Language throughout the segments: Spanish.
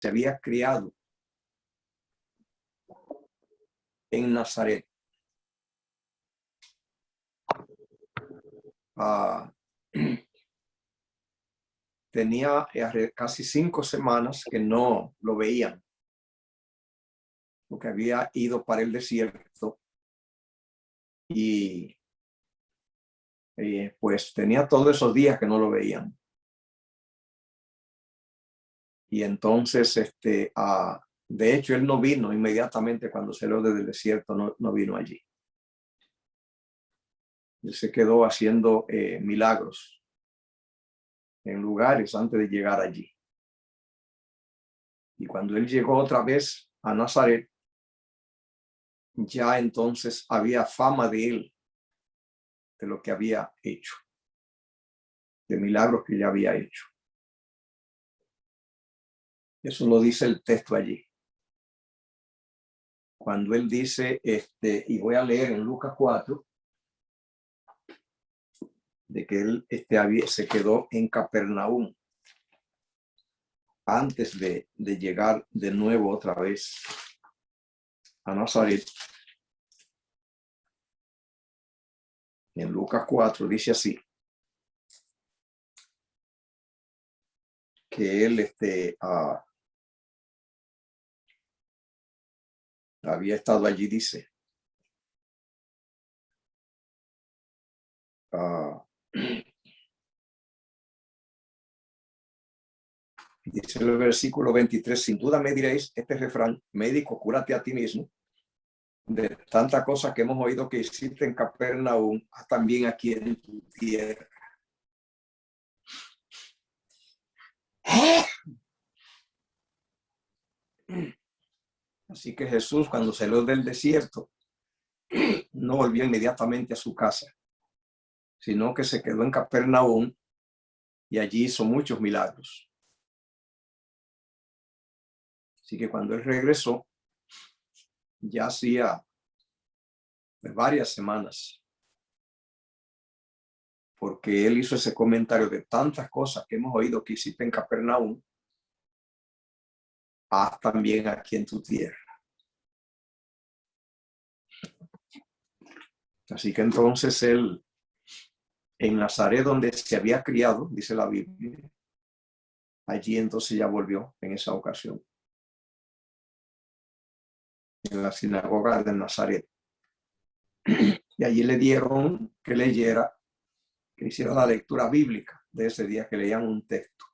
se había criado en Nazaret. Tenía casi 5 semanas que no lo veían, porque había ido para el desierto y pues tenía todos esos días que no lo veían. Y entonces, de hecho, él no vino inmediatamente cuando salió desde el desierto, no vino allí. Él se quedó haciendo milagros en lugares antes de llegar allí. Y cuando él llegó otra vez a Nazaret, ya entonces había fama de él, de lo que había hecho, de milagros que ya había hecho. Eso lo dice el texto allí. Cuando él dice, y voy a leer en Lucas 4, de que él se quedó en Capernaum antes de llegar de nuevo otra vez a Nazaret. En Lucas 4 dice así, que él había estado allí, dice. Dice el versículo 23, sin duda me diréis este refrán, médico, cúrate a ti mismo. De tantas cosas que hemos oído que hiciste en Capernaum, haz también aquí en tu tierra. Así que Jesús, cuando salió del desierto, no volvió inmediatamente a su casa, sino que se quedó en Capernaum y allí hizo muchos milagros. Así que cuando él regresó, ya hacía varias semanas, porque él hizo ese comentario de tantas cosas que hemos oído que hiciste en Capernaum, haz también aquí en tu tierra. Así que entonces él, en Nazaret, donde se había criado, dice la Biblia, allí entonces ya volvió en esa ocasión, en la sinagoga de Nazaret. Y allí le dieron que leyera, que hiciera la lectura bíblica de ese día, que leían un texto.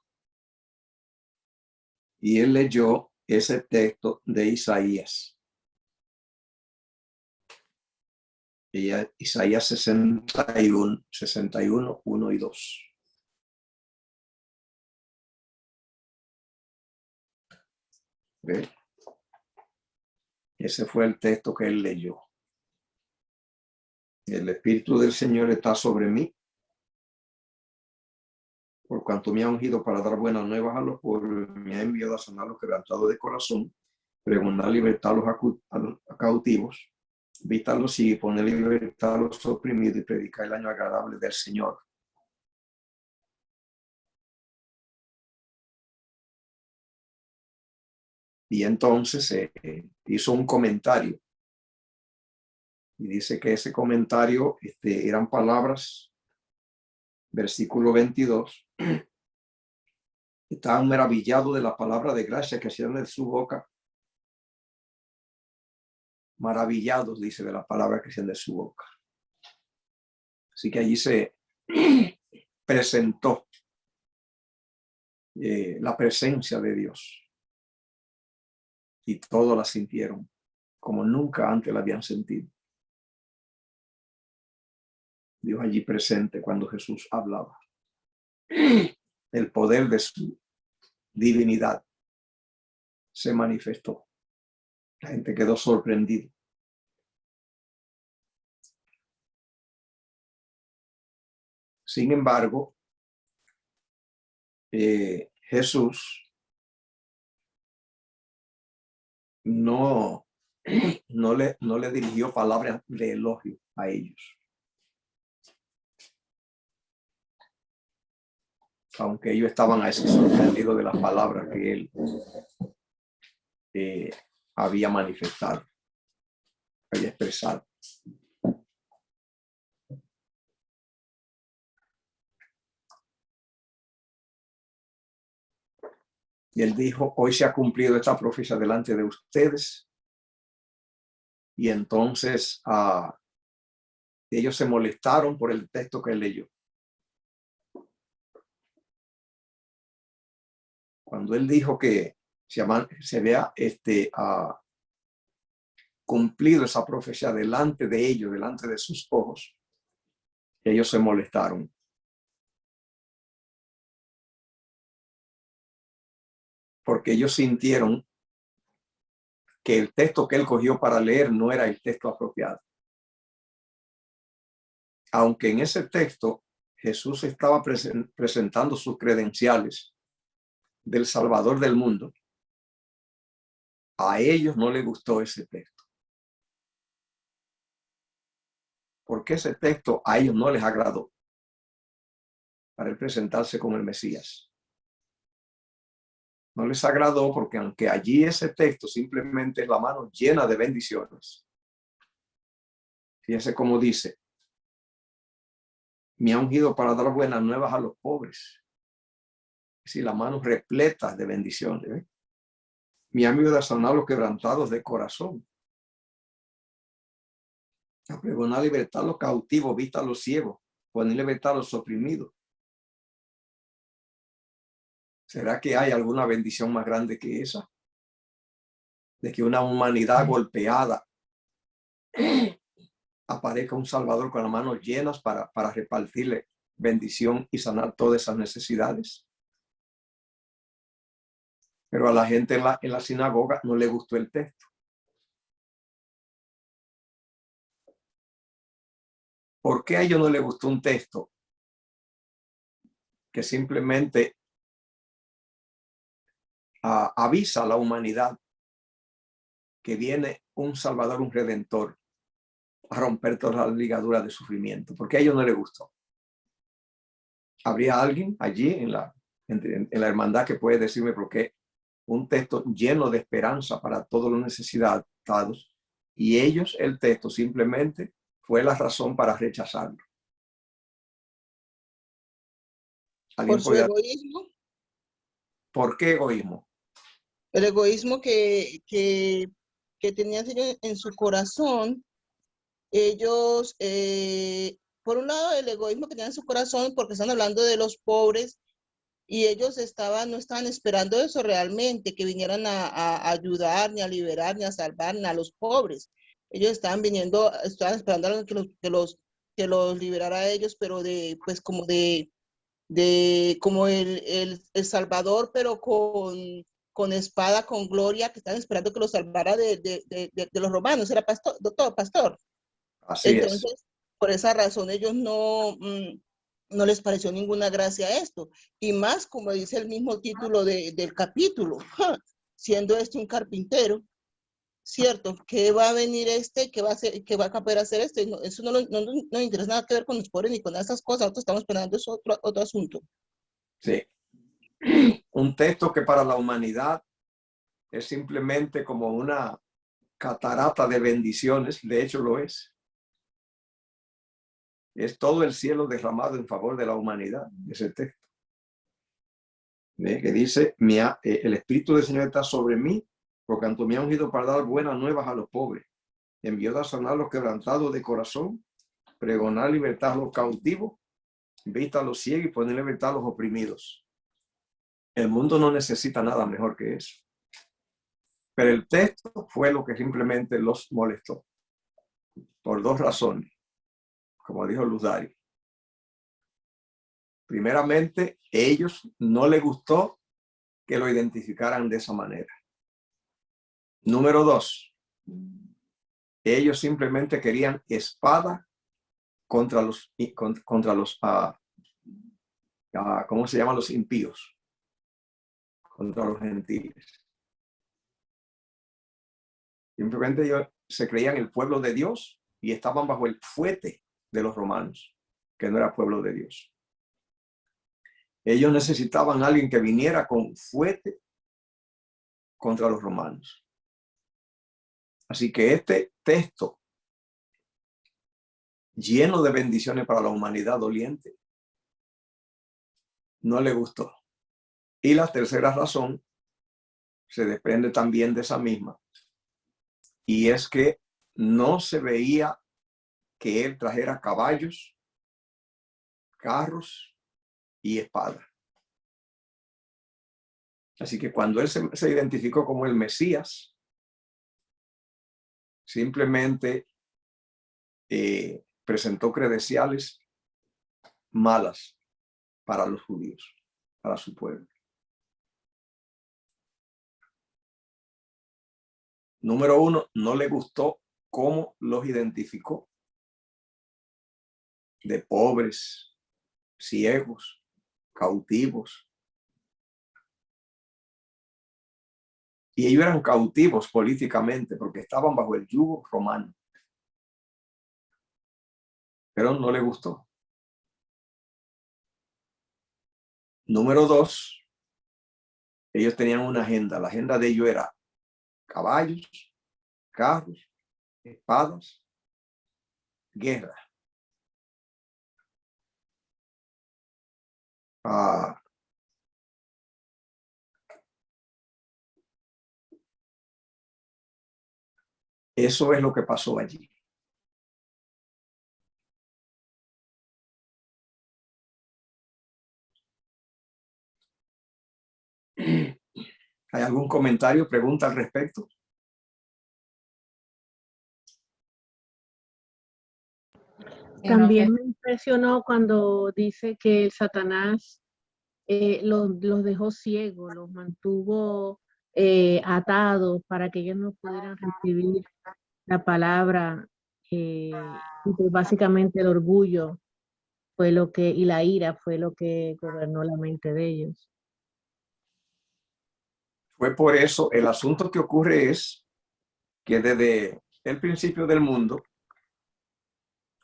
Y él leyó ese texto de Isaías. Isaías 61, 1 y 2. ¿Ve? Ese fue el texto que él leyó. El Espíritu del Señor está sobre mí, por cuanto me ha ungido para dar buenas nuevas a los pobres, me ha enviado a sanar a los quebrantados de corazón, pregonar libertad a los cautivos, vista a los ciegos, poner libertad a los oprimidos y predicar el año agradable del Señor. Y entonces hizo un comentario. Y dice que ese comentario eran palabras, versículo 22. Estaban maravillados de la palabra de gracia que hacían de su boca. Maravillados, dice, de la palabra que hacían de su boca. Así que allí se presentó la presencia de Dios. Y todos la sintieron como nunca antes la habían sentido. Dios allí presente cuando Jesús hablaba. El poder de su divinidad se manifestó. La gente quedó sorprendida. Sin embargo, Jesús no le dirigió palabras de elogio a ellos. Aunque ellos estaban así sorprendidos de las palabras que él había manifestado, había expresado. Y él dijo, hoy se ha cumplido esta profecía delante de ustedes. Y entonces ellos se molestaron por el texto que él leyó. Cuando él dijo que se había cumplido esa profecía delante de ellos, delante de sus ojos, ellos se molestaron. Porque ellos sintieron que el texto que él cogió para leer no era el texto apropiado. Aunque en ese texto Jesús estaba presentando sus credenciales del Salvador del mundo, a ellos no les gustó ese texto. Porque ese texto a ellos no les agradó para él presentarse como el Mesías. No les agradó porque aunque allí ese texto simplemente es la mano llena de bendiciones. Fíjense cómo dice, me ha ungido para dar buenas nuevas a los pobres. Es decir, las manos repletas de bendiciones. Me ha enviado a sanar a los quebrantados de corazón. A pregonar libertad a los cautivos, vista a los ciegos, poner libertad a los oprimidos. ¿Será que hay alguna bendición más grande que esa? De que una humanidad golpeada aparezca un Salvador con las manos llenas para repartirle bendición y sanar todas esas necesidades. Pero a la gente en la sinagoga no le gustó el texto. ¿Por qué a ellos no les gustó un texto que simplemente avisa a la humanidad que viene un Salvador, un Redentor, a romper todas las ligaduras de sufrimiento? ¿Por qué a ellos no les gustó? ¿Habría alguien allí en la hermandad que puede decirme por qué un texto lleno de esperanza para todos los necesitados y ellos el texto simplemente fue la razón para rechazarlo? Por su egoísmo. ¿Por qué egoísmo? El egoísmo que tenían en su corazón. Ellos, por un lado, el egoísmo que tenían en su corazón, porque están hablando de los pobres, y ellos no estaban esperando eso realmente, que vinieran a ayudar, ni a liberar, ni a salvar, ni a los pobres. Ellos estaban esperando que los liberara a ellos, pero pues como como el Salvador, pero con espada, con gloria, que estaban esperando que los salvara de los romanos. Era pastor. Así es. Entonces, por esa razón ellos no les pareció ninguna gracia esto. Y más, como dice el mismo título del capítulo, siendo un carpintero, ¿cierto? ¿Qué va a venir qué va a poder hacer No, eso no interesa nada que ver con los pobres ni con esas cosas. Nosotros estamos esperando eso otro asunto. Sí. Un texto que para la humanidad es simplemente como una catarata de bendiciones, de hecho lo es. Es todo el cielo derramado en favor de la humanidad, ese texto. Que dice, el Espíritu del Señor está sobre mí, por cuanto me ha ungido para dar buenas nuevas a los pobres. Envió a sanar a los quebrantados de corazón, pregonar libertad a los cautivos, vista a los ciegos y poner libertad a los oprimidos. El mundo no necesita nada mejor que eso. Pero el texto fue lo que simplemente los molestó. Por dos razones, como dijo Luz Dari. Primeramente, ellos no les gustó que lo identificaran de esa manera. Número dos, ellos simplemente querían espada contra los ¿cómo se llaman? Los impíos, contra los gentiles. Simplemente ellos se creían el pueblo de Dios y estaban bajo el fuete de los romanos, que no era pueblo de Dios. Ellos necesitaban a alguien que viniera con fuete contra los romanos. Así que este texto, lleno de bendiciones para la humanidad doliente, no le gustó. Y la tercera razón se desprende también de esa misma, y es que no se veía que él trajera caballos, carros y espadas. Así que cuando él se identificó como el Mesías, simplemente presentó credenciales malas para los judíos, para su pueblo. Número uno, no le gustó cómo los identificó, de pobres, ciegos, cautivos. Y ellos eran cautivos políticamente porque estaban bajo el yugo romano. Pero no le gustó. Número dos, ellos tenían una agenda. La agenda de ellos era caballos, carros, espadas, guerra. Eso es lo que pasó allí. ¿Hay algún comentario, pregunta al respecto? También me impresionó cuando dice que Satanás los dejó ciegos, los mantuvo atados para que ellos no pudieran recibir la palabra. Y pues básicamente el orgullo fue lo que, y la ira fue lo que gobernó la mente de ellos. Fue por eso, el asunto que ocurre es que desde el principio del mundo,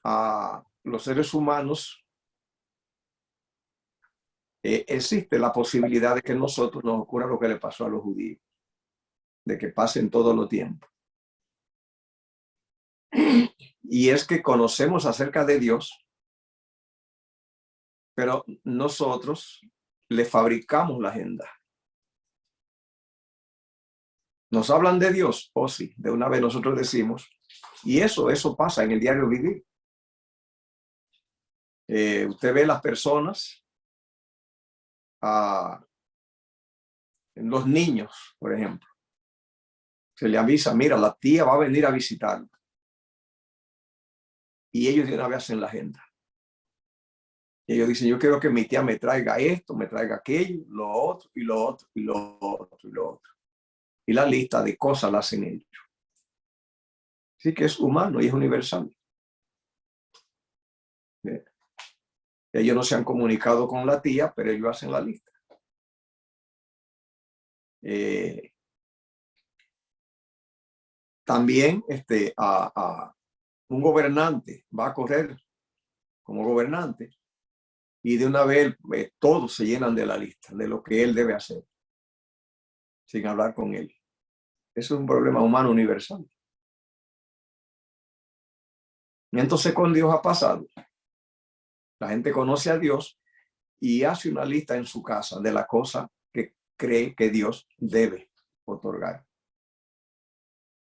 a los seres humanos existe la posibilidad de que a nosotros nos ocurra lo que le pasó a los judíos, de que pasen todo los tiempos. Y es que conocemos acerca de Dios, pero nosotros le fabricamos la agenda. Nos hablan de Dios, oh sí, de una vez nosotros decimos, y eso pasa en el diario vivir. Usted ve las personas, los niños, por ejemplo, se le avisa, mira, la tía va a venir a visitarlo. Y ellos de una vez hacen la agenda. Y ellos dicen, yo quiero que mi tía me traiga esto, me traiga aquello, lo otro, y lo otro, y lo otro, y lo otro. Y la lista de cosas la hacen ellos. Así que es humano y es universal. Ellos no se han comunicado con la tía, pero ellos hacen la lista. También un gobernante va a correr como gobernante y de una vez todos se llenan de la lista de lo que él debe hacer sin hablar con él. Eso es un problema humano universal. Y entonces con Dios ha pasado. La gente conoce a Dios y hace una lista en su casa de la cosa que cree que Dios debe otorgar.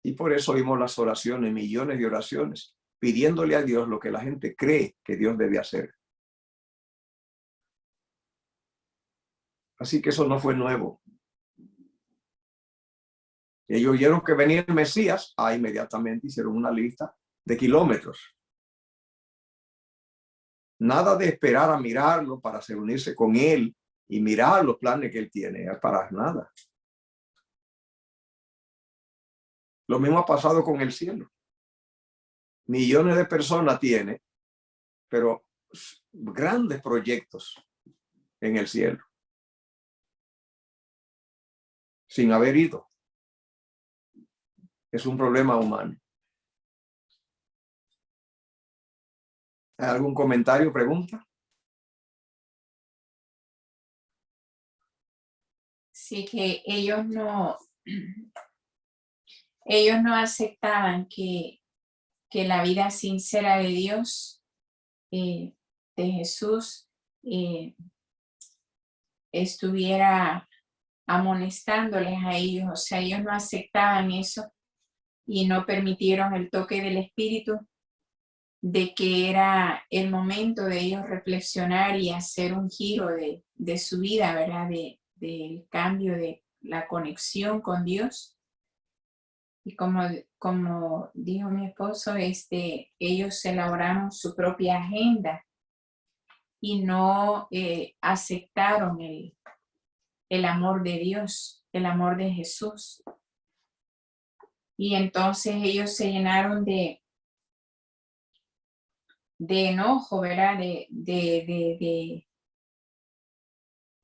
Y por eso oímos las oraciones, millones de oraciones, pidiéndole a Dios lo que la gente cree que Dios debe hacer. Así que eso no fue nuevo. Ellos oyeron que venía el Mesías, inmediatamente hicieron una lista de kilómetros. Nada de esperar a mirarlo para reunirse con él y mirar los planes que él tiene, para nada. Lo mismo ha pasado con el cielo. Millones de personas tiene, pero grandes proyectos en el cielo, sin haber ido. Es un problema humano. ¿Hay algún comentario, pregunta? Sí, que ellos no, ellos no aceptaban que la vida sincera de Dios, de Jesús, estuviera amonestándoles a ellos. O sea, ellos no aceptaban eso y no permitieron el toque del Espíritu de que era el momento de ellos reflexionar y hacer un giro de su vida, ¿verdad? Del cambio, de la conexión con Dios. Y como dijo mi esposo, ellos elaboraron su propia agenda y no aceptaron el amor de Dios, el amor de Jesús. Y entonces ellos se llenaron de enojo, ¿verdad?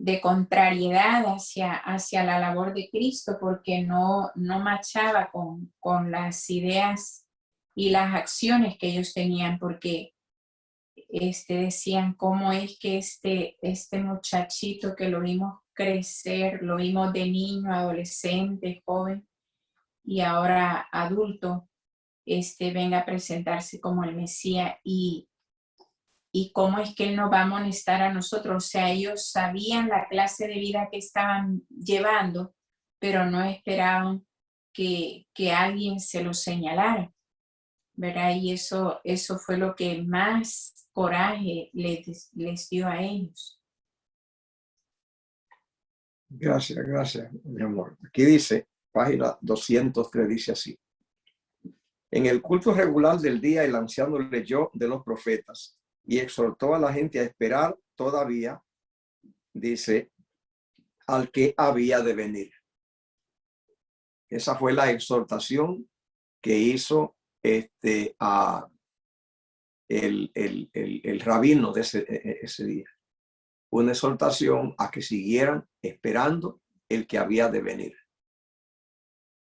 De contrariedad hacia la labor de Cristo, porque no machaba con las ideas y las acciones que ellos tenían, porque decían, ¿cómo es que este muchachito que lo vimos crecer, lo vimos de niño, adolescente, joven y ahora adulto, venga a presentarse como el Mesías y cómo es que él nos va a amonestar a nosotros? O sea, ellos sabían la clase de vida que estaban llevando, pero no esperaban que alguien se lo señalara, ¿verdad? Y eso fue lo que más coraje les dio a ellos. Gracias, mi amor. Aquí dice, página 203, dice así. En el culto regular del día, el anciano leyó de los profetas y exhortó a la gente a esperar todavía, dice, al que había de venir. Esa fue la exhortación que hizo el rabino de ese día. Una exhortación a que siguieran esperando el que había de venir.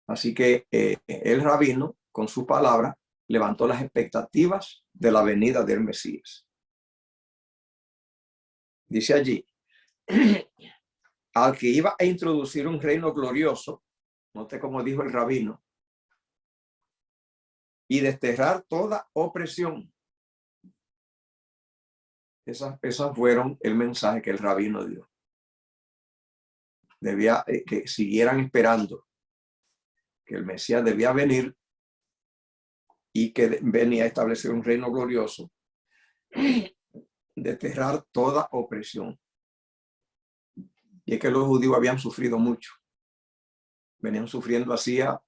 Así que el rabino, con su palabra, levantó las expectativas de la venida del Mesías. Dice allí, al que iba a introducir un reino glorioso, note cómo dijo el rabino, y desterrar toda opresión. Esas fueron el mensaje que el rabino dio. Debía que siguieran esperando que el Mesías debía venir y que venía a establecer un reino glorioso, desterrar toda opresión. Y es que los judíos habían sufrido mucho. Venían sufriendo hacía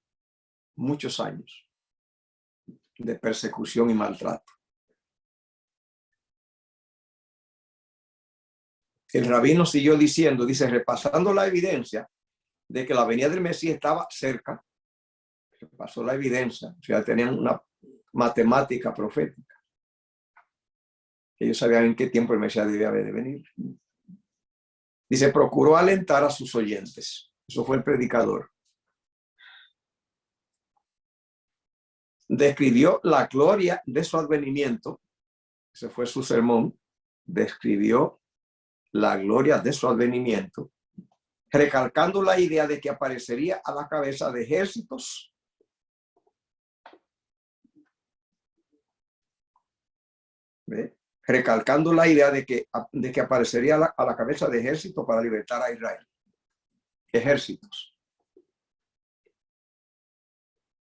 muchos años de persecución y maltrato. El rabino siguió diciendo, dice, repasando la evidencia de que la venida del Mesías estaba cerca, repasó la evidencia, o sea, tenían una matemática profética. Ellos sabían en qué tiempo el Mesías debía de venir. Dice, procuró alentar a sus oyentes. Eso fue el predicador. Describió la gloria de su advenimiento. Ese fue su sermón. Describió la gloria de su advenimiento, recalcando la idea de que aparecería a la cabeza de ejércitos recalcando la idea de que aparecería a la cabeza de ejércitos para libertar a Israel. Ejércitos.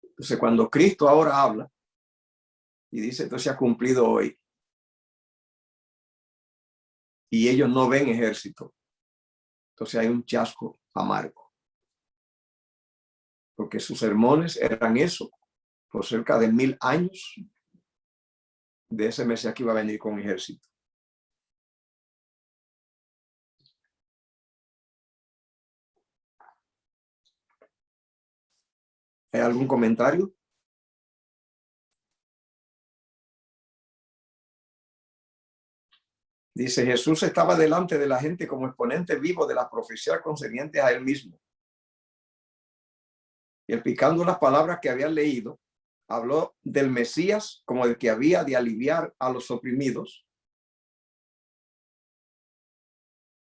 Entonces, cuando Cristo ahora habla y dice, esto se ha cumplido hoy, y ellos no ven ejército, entonces hay un chasco amargo. Porque sus sermones eran eso, por cerca de 1000 años, de ese Mesías que iba a venir con ejército. ¿Hay algún comentario? Dice, Jesús estaba delante de la gente como exponente vivo de las profecías concernientes a él mismo. Y explicando las palabras que había leído, habló del Mesías como el que había de aliviar a los oprimidos.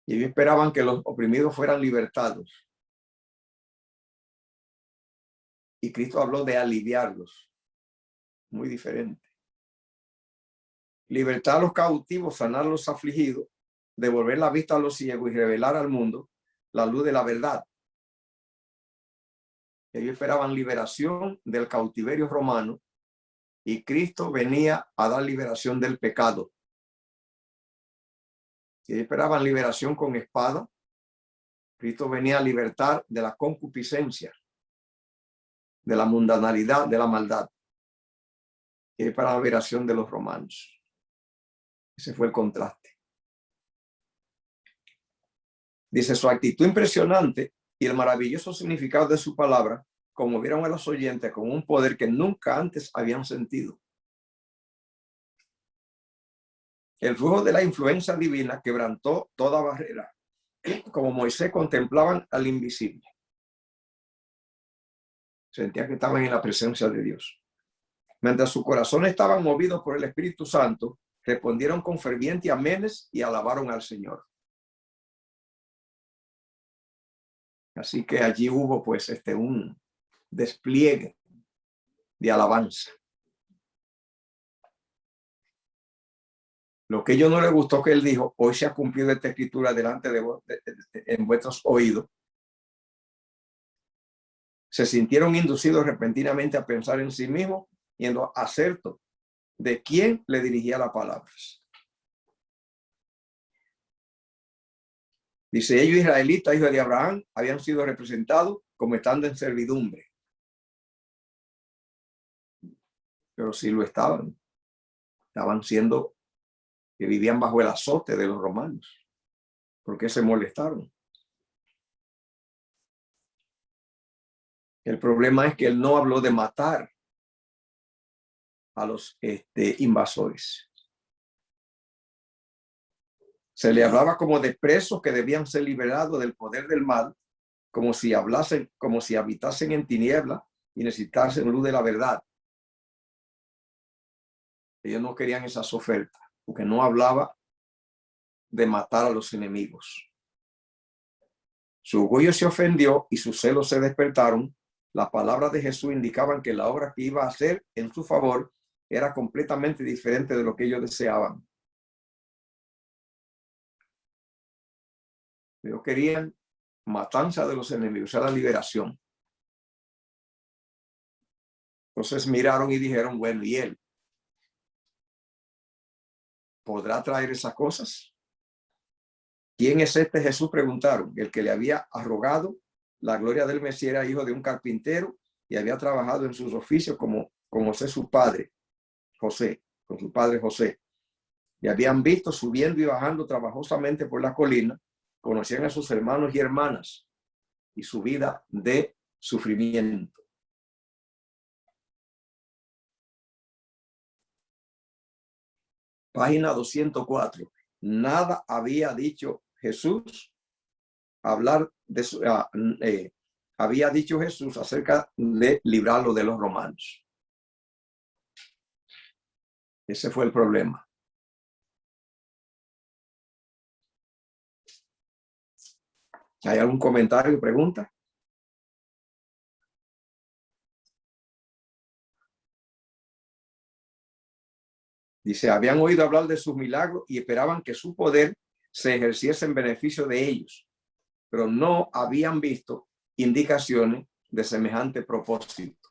Y ellos esperaban que los oprimidos fueran libertados. Y Cristo habló de aliviarlos. Muy diferente. Libertar a los cautivos, sanar a los afligidos, devolver la vista a los ciegos y revelar al mundo la luz de la verdad. Ellos esperaban liberación del cautiverio romano y Cristo venía a dar liberación del pecado. Ellos esperaban liberación con espada. Cristo venía a libertar de la concupiscencia, de la mundanalidad, de la maldad. Y para la liberación de los romanos. Ese fue el contraste. Dice, su actitud impresionante y el maravilloso significado de su palabra conmovieron a los oyentes con un poder que nunca antes habían sentido. El flujo de la influencia divina quebrantó toda barrera. Como Moisés contemplaban al invisible. Sentían que estaban en la presencia de Dios. Mientras su corazón estaban movidos por el Espíritu Santo, respondieron con ferviente aménes y alabaron al Señor. Así que allí hubo pues un despliegue de alabanza. Lo que a ellos no les gustó que él dijo, hoy se ha cumplido esta escritura delante de vos, en vuestros oídos. Se sintieron inducidos repentinamente a pensar en sí mismos y en lo acerto de quién le dirigía las palabras. Dice, ellos israelitas, hijos de Abraham, habían sido representados como estando en servidumbre. Pero sí lo estaban. Estaban siendo, que vivían bajo el azote de los romanos. ¿Por qué se molestaron? El problema es que él no habló de matar a los invasores. Se le hablaba como de presos que debían ser liberados del poder del mal, como si habitasen en tinieblas y necesitasen luz de la verdad. Ellos no querían esas ofertas, porque no hablaba de matar a los enemigos. Su orgullo se ofendió y sus celos se despertaron. Las palabras de Jesús indicaban que la obra que iba a hacer en su favor era completamente diferente de lo que ellos deseaban. Ellos querían matanza de los enemigos, o sea, la liberación. Entonces miraron y dijeron, bueno, ¿y él podrá traer esas cosas? ¿Quién es este Jesús? Preguntaron. El que le había arrogado la gloria del Mesías, era hijo de un carpintero y había trabajado en sus oficios como con José su padre, con su padre José. Y habían visto subiendo y bajando trabajosamente por la colina, conocían a sus hermanos y hermanas y su vida de sufrimiento. Página 204. Nada había dicho Jesús, había dicho Jesús acerca de librarlo de los romanos. Ese fue el problema. ¿Hay algún comentario o pregunta? Dice, habían oído hablar de sus milagros y esperaban que su poder se ejerciese en beneficio de ellos, pero no habían visto indicaciones de semejante propósito.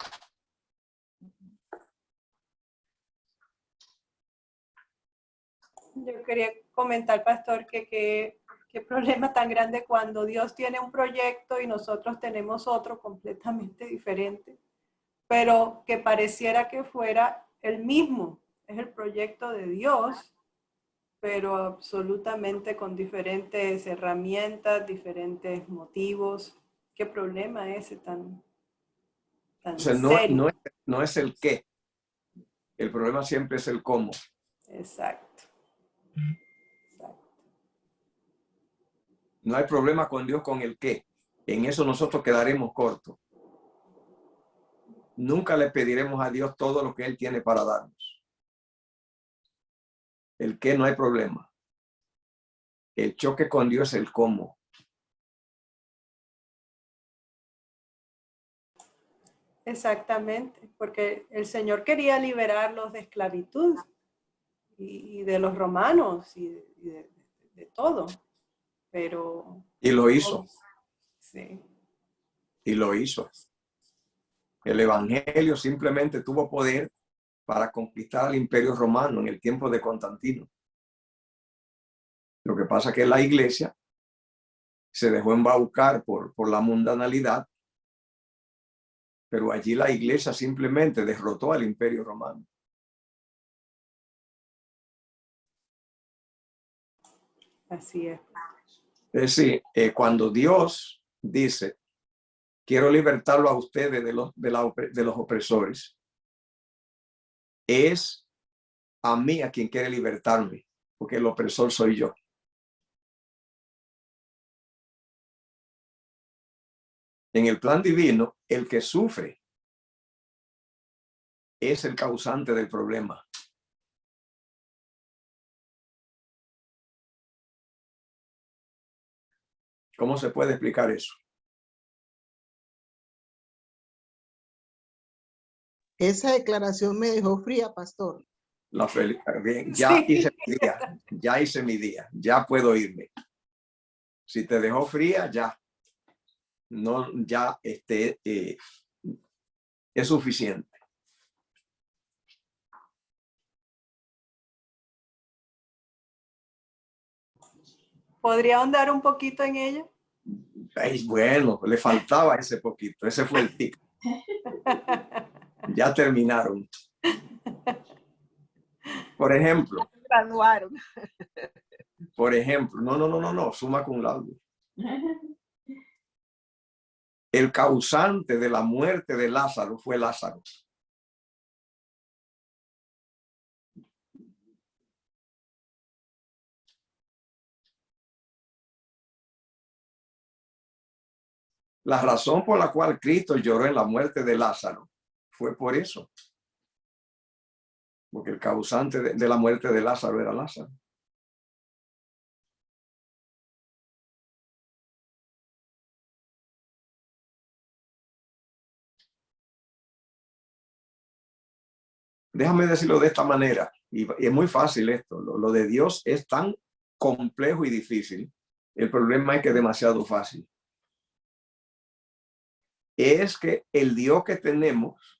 Yo quería comentar, pastor, que qué problema tan grande cuando Dios tiene un proyecto y nosotros tenemos otro completamente diferente, pero que pareciera que fuera el mismo. Es el proyecto de Dios, pero absolutamente con diferentes herramientas, diferentes motivos. ¿Qué problema ese tan O sea, serio? no es el qué. El problema siempre es el cómo. Exacto. Exacto. No hay problema con Dios con el qué. En eso nosotros quedaremos cortos. Nunca le pediremos a Dios todo lo que Él tiene para darnos. El qué no hay problema. El choque con Dios es el cómo. Exactamente, porque el Señor quería liberarlos de esclavitud y de los romanos y de todo, pero... Y lo hizo. Sí. Y lo hizo. El evangelio simplemente tuvo poder para conquistar al imperio romano en el tiempo de Constantino. Lo que pasa es que la iglesia se dejó embaucar por la mundanalidad, pero allí la iglesia simplemente derrotó al imperio romano. Así es. Es decir, cuando Dios dice, quiero libertarlo a ustedes de los opresores, es a mí a quien quiere libertarme, porque el opresor soy yo. En el plan divino, el que sufre es el causante del problema. ¿Cómo se puede explicar eso? Esa declaración me dejó fría, pastor. Bien, ya Sí. hice mi día, ya puedo irme. Si te dejó fría, ya. No, ya es suficiente. ¿Podría ahondar un poquito en ella? Bueno, le faltaba ese poquito. Ese fue el tic. Ya terminaron. Por ejemplo, Graduaron. no, suma cum laude. El causante de la muerte de Lázaro fue Lázaro. La razón por la cual Cristo lloró en la muerte de Lázaro fue por eso. Porque el causante de la muerte de Lázaro era Lázaro. Déjame decirlo de esta manera, y es muy fácil esto. Lo de Dios es tan complejo y difícil. El problema es que es demasiado fácil. Es que el Dios que tenemos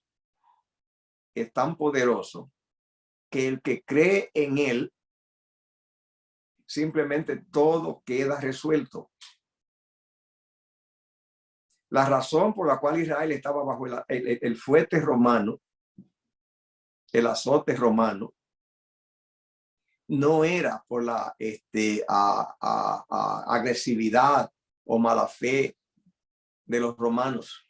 es tan poderoso que el que cree en él, simplemente todo queda resuelto. La razón por la cual Israel estaba bajo el fuete romano, el azote romano, no era por la agresividad o mala fe de los romanos,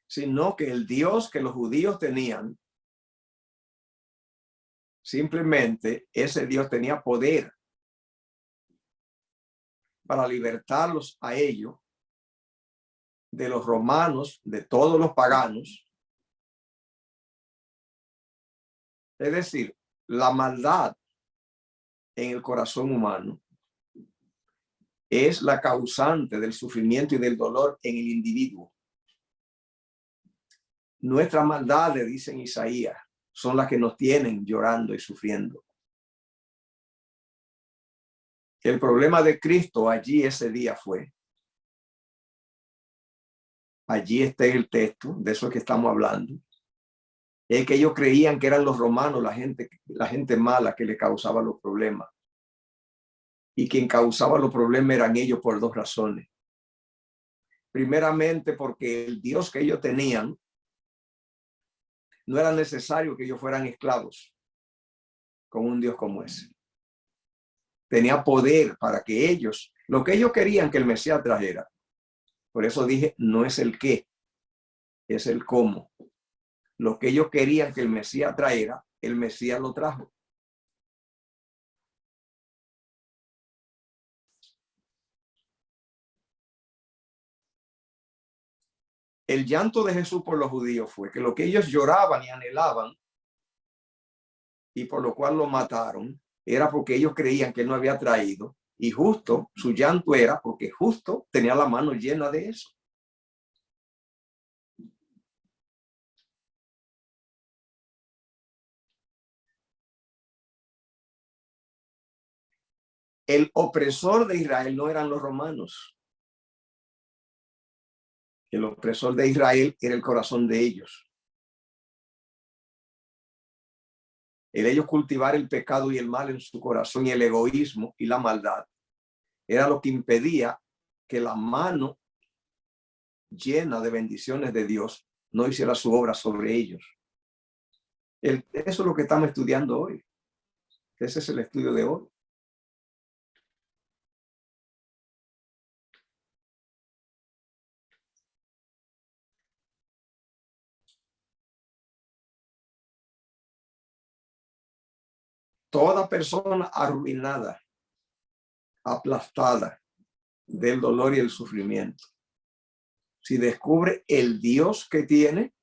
sino que el Dios que los judíos tenían, simplemente ese Dios tenía poder para libertarlos a ellos de los romanos, de todos los paganos. Es decir, la maldad en el corazón humano es la causante del sufrimiento y del dolor en el individuo. Nuestras maldades, dice Isaías, son las que nos tienen llorando y sufriendo. El problema de Cristo allí ese día fue, allí está el texto, de eso que estamos hablando, es que ellos creían que eran los romanos, la gente mala que le causaba los problemas. Y quien causaba los problemas eran ellos por dos razones. Primeramente, porque el Dios que ellos tenían no era necesario que ellos fueran esclavos con un Dios como ese. Tenía poder para que ellos, lo que ellos querían que el Mesías trajera. Por eso dije, no es el qué, es el cómo. Lo que ellos querían que el Mesías trajera, el Mesías lo trajo. El llanto de Jesús por los judíos fue que lo que ellos lloraban y anhelaban y por lo cual lo mataron, era porque ellos creían que él no había traído, y justo su llanto era porque justo tenía la mano llena de eso. el opresor de Israel no eran los romanos. El opresor de Israel era el corazón de ellos. El ellos cultivar el pecado y el mal en su corazón y el egoísmo y la maldad era lo que impedía que la mano llena de bendiciones de Dios no hiciera su obra sobre ellos. Eso es lo que estamos estudiando hoy. Ese es el estudio de hoy. Toda persona arruinada, aplastada del dolor y el sufrimiento, si descubre el Dios que tiene,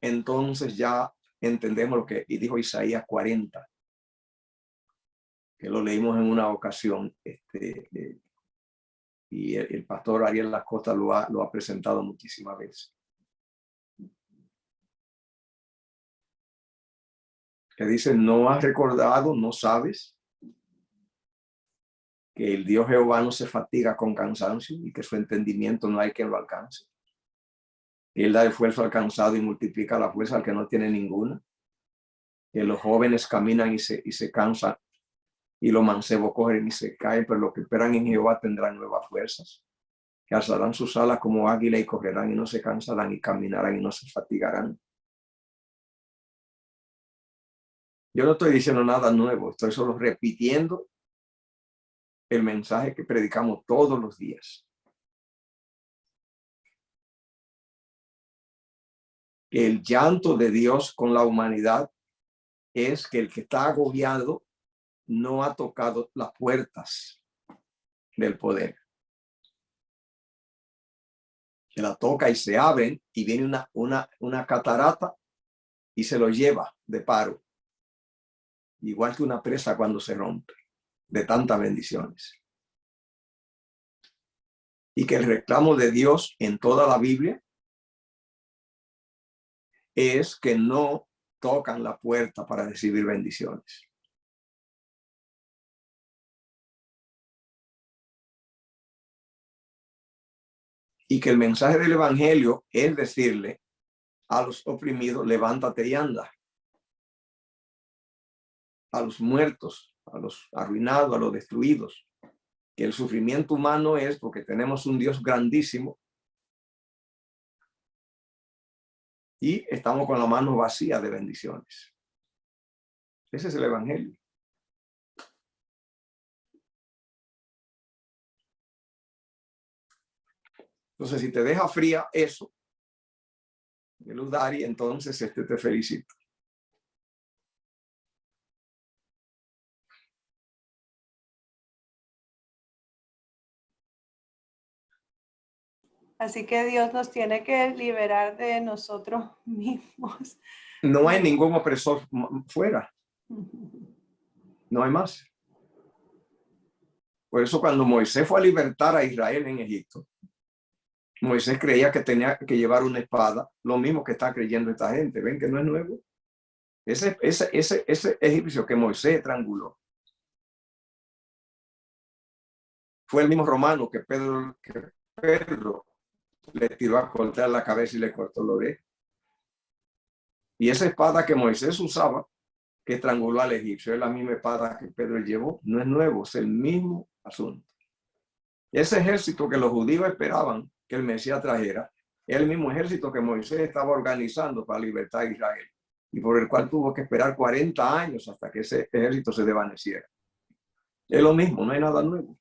entonces ya entendemos lo que dijo Isaías 40, que lo leímos en una ocasión, y el pastor Ariel Lacosta lo ha presentado muchísimas veces. Que dice, ¿no has recordado, no sabes que el Dios Jehová no se fatiga con cansancio y que su entendimiento no hay quien lo alcance? Él da esfuerzo al cansado y multiplica la fuerza al que no tiene ninguna. Que los jóvenes caminan y se cansan y los mancebos corren y se caen, pero los que esperan en Jehová tendrán nuevas fuerzas. Que alzarán sus alas como águila y correrán y no se cansarán y caminarán y no se fatigarán. Yo no estoy diciendo nada nuevo, estoy solo repitiendo el mensaje que predicamos todos los días. Que el llanto de Dios con la humanidad es que el que está agobiado no ha tocado las puertas del poder. Se la toca y se abren y viene una catarata y se lo lleva de paro. Igual que una presa cuando se rompe, de tantas bendiciones. Y que el reclamo de Dios en toda la Biblia es que no tocan la puerta para recibir bendiciones. Y que el mensaje del evangelio es decirle a los oprimidos, levántate y anda. A los muertos, a los arruinados, a los destruidos. Que el sufrimiento humano es porque tenemos un Dios grandísimo y estamos con la mano vacía de bendiciones. Ese es el evangelio. Entonces, si te deja fría eso, Dari, entonces te felicito. Así que Dios nos tiene que liberar de nosotros mismos. No hay ningún opresor fuera. No hay más. Por eso cuando Moisés fue a libertar a Israel en Egipto, Moisés creía que tenía que llevar una espada, lo mismo que está creyendo esta gente. ¿Ven que no es nuevo? Ese egipcio que Moisés estranguló fue el mismo romano que Pedro le tiró a cortar la cabeza y le cortó la oreja. Y esa espada que Moisés usaba, que estranguló al egipcio, es la misma espada que Pedro llevó. No es nuevo, es el mismo asunto. Ese ejército que los judíos esperaban que el Mesías trajera, es el mismo ejército que Moisés estaba organizando para libertar a Israel y por el cual tuvo que esperar 40 años hasta que ese ejército se desvaneciera. Es lo mismo, no hay nada nuevo.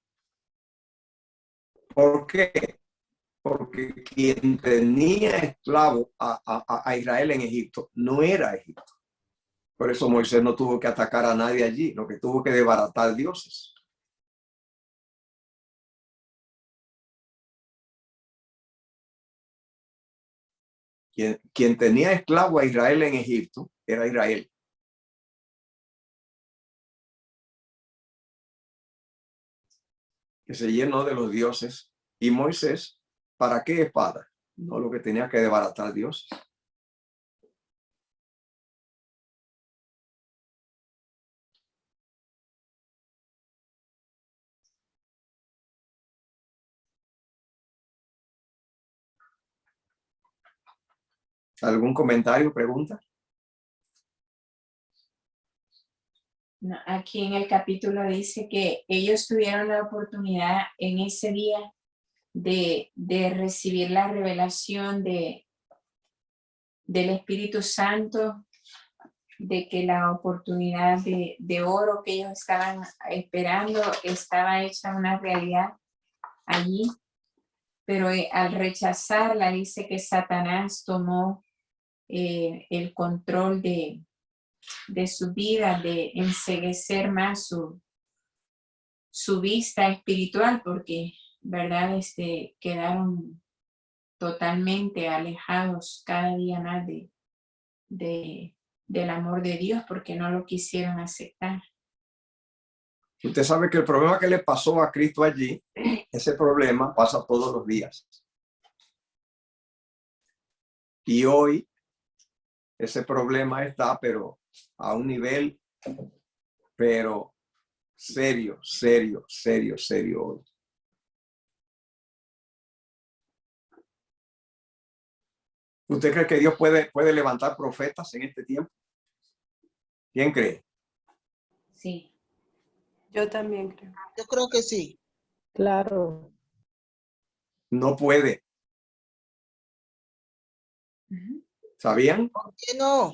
¿Por qué? Porque quien tenía esclavo a Israel en Egipto no era Egipto. Por eso Moisés no tuvo que atacar a nadie allí, lo que tuvo que desbaratar dioses. Quien tenía esclavo a Israel en Egipto era Israel. Que se llenó de los dioses. Y Moisés, ¿para qué espada? No, lo que tenía que desbaratar dioses. ¿Algún comentario, pregunta? No, aquí en el capítulo dice que ellos tuvieron la oportunidad en ese día de recibir la revelación del Espíritu Santo, de que la oportunidad de oro que ellos estaban esperando estaba hecha una realidad allí, pero al rechazarla dice que Satanás tomó el control de su vida, de enceguecer más su vista espiritual, porque, ¿verdad? Quedaron totalmente alejados cada día más del amor de Dios, porque no lo quisieron aceptar. Usted sabe que el problema que le pasó a Cristo allí, ese problema pasa todos los días. Y hoy ese problema está, pero a un nivel, pero serio, serio, serio, serio hoy. ¿Usted cree que Dios puede levantar profetas en este tiempo? ¿Quién cree? Sí. Yo también creo. Yo creo que sí. Claro. No puede. ¿Sabían? ¿Por qué no?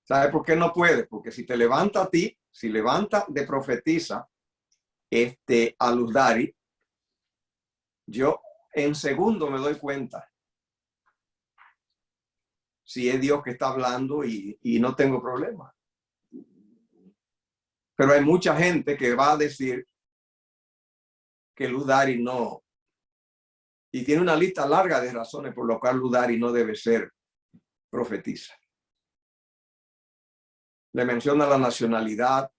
¿Sabe por qué no puede? Porque si te levanta a ti, si levanta de profetiza a Luz Dari, yo en segundo me doy cuenta si es Dios que está hablando y no tengo problema. Pero hay mucha gente que va a decir que Luz Dari no, y tiene una lista larga de razones por lo cual Luz Dari no debe ser profetiza. Le menciona la nacionalidad,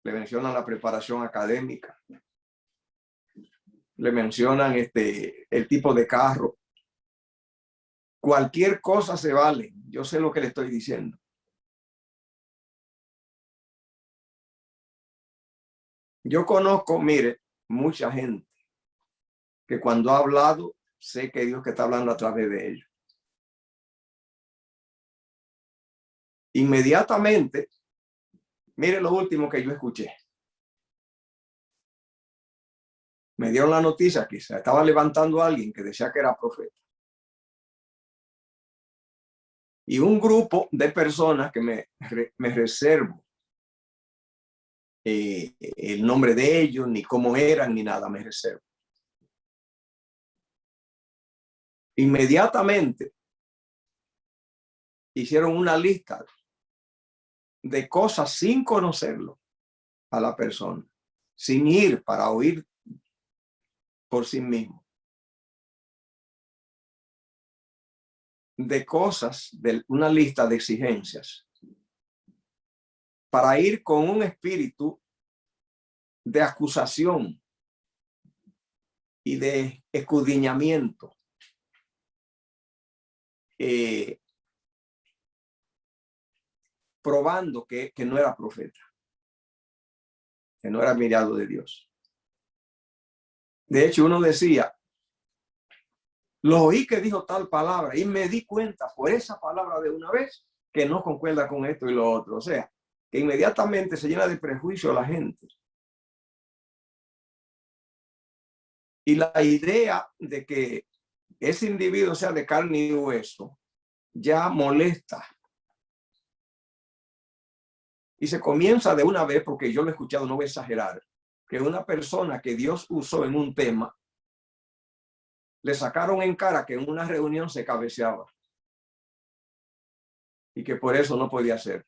le mencionan la preparación académica, le mencionan el tipo de carro. Cualquier cosa se vale. Yo sé lo que le estoy diciendo. Yo conozco, mire, mucha gente que cuando ha hablado, sé que Dios que está hablando a través de ellos. Inmediatamente, mire lo último que yo escuché. Me dieron la noticia que se estaba levantando alguien que decía que era profeta. Y un grupo de personas que me reservo el nombre de ellos, ni cómo eran, ni nada, me reservo. Inmediatamente hicieron una lista de cosas sin conocerlo a la persona, sin ir para oír por sí mismo. De cosas, de una lista de exigencias, para ir con un espíritu de acusación y de escudriñamiento. Probando que no era profeta, que no era enviado de Dios. De hecho, uno decía, lo oí que dijo tal palabra y me di cuenta por esa palabra de una vez que no concuerda con esto y lo otro. O sea, que inmediatamente se llena de prejuicio la gente. Y la idea de que ese individuo sea de carne y hueso ya molesta. Y se comienza de una vez, porque yo lo he escuchado, no voy a exagerar, que una persona que Dios usó en un tema, le sacaron en cara que en una reunión se cabeceaba y que por eso no podía ser.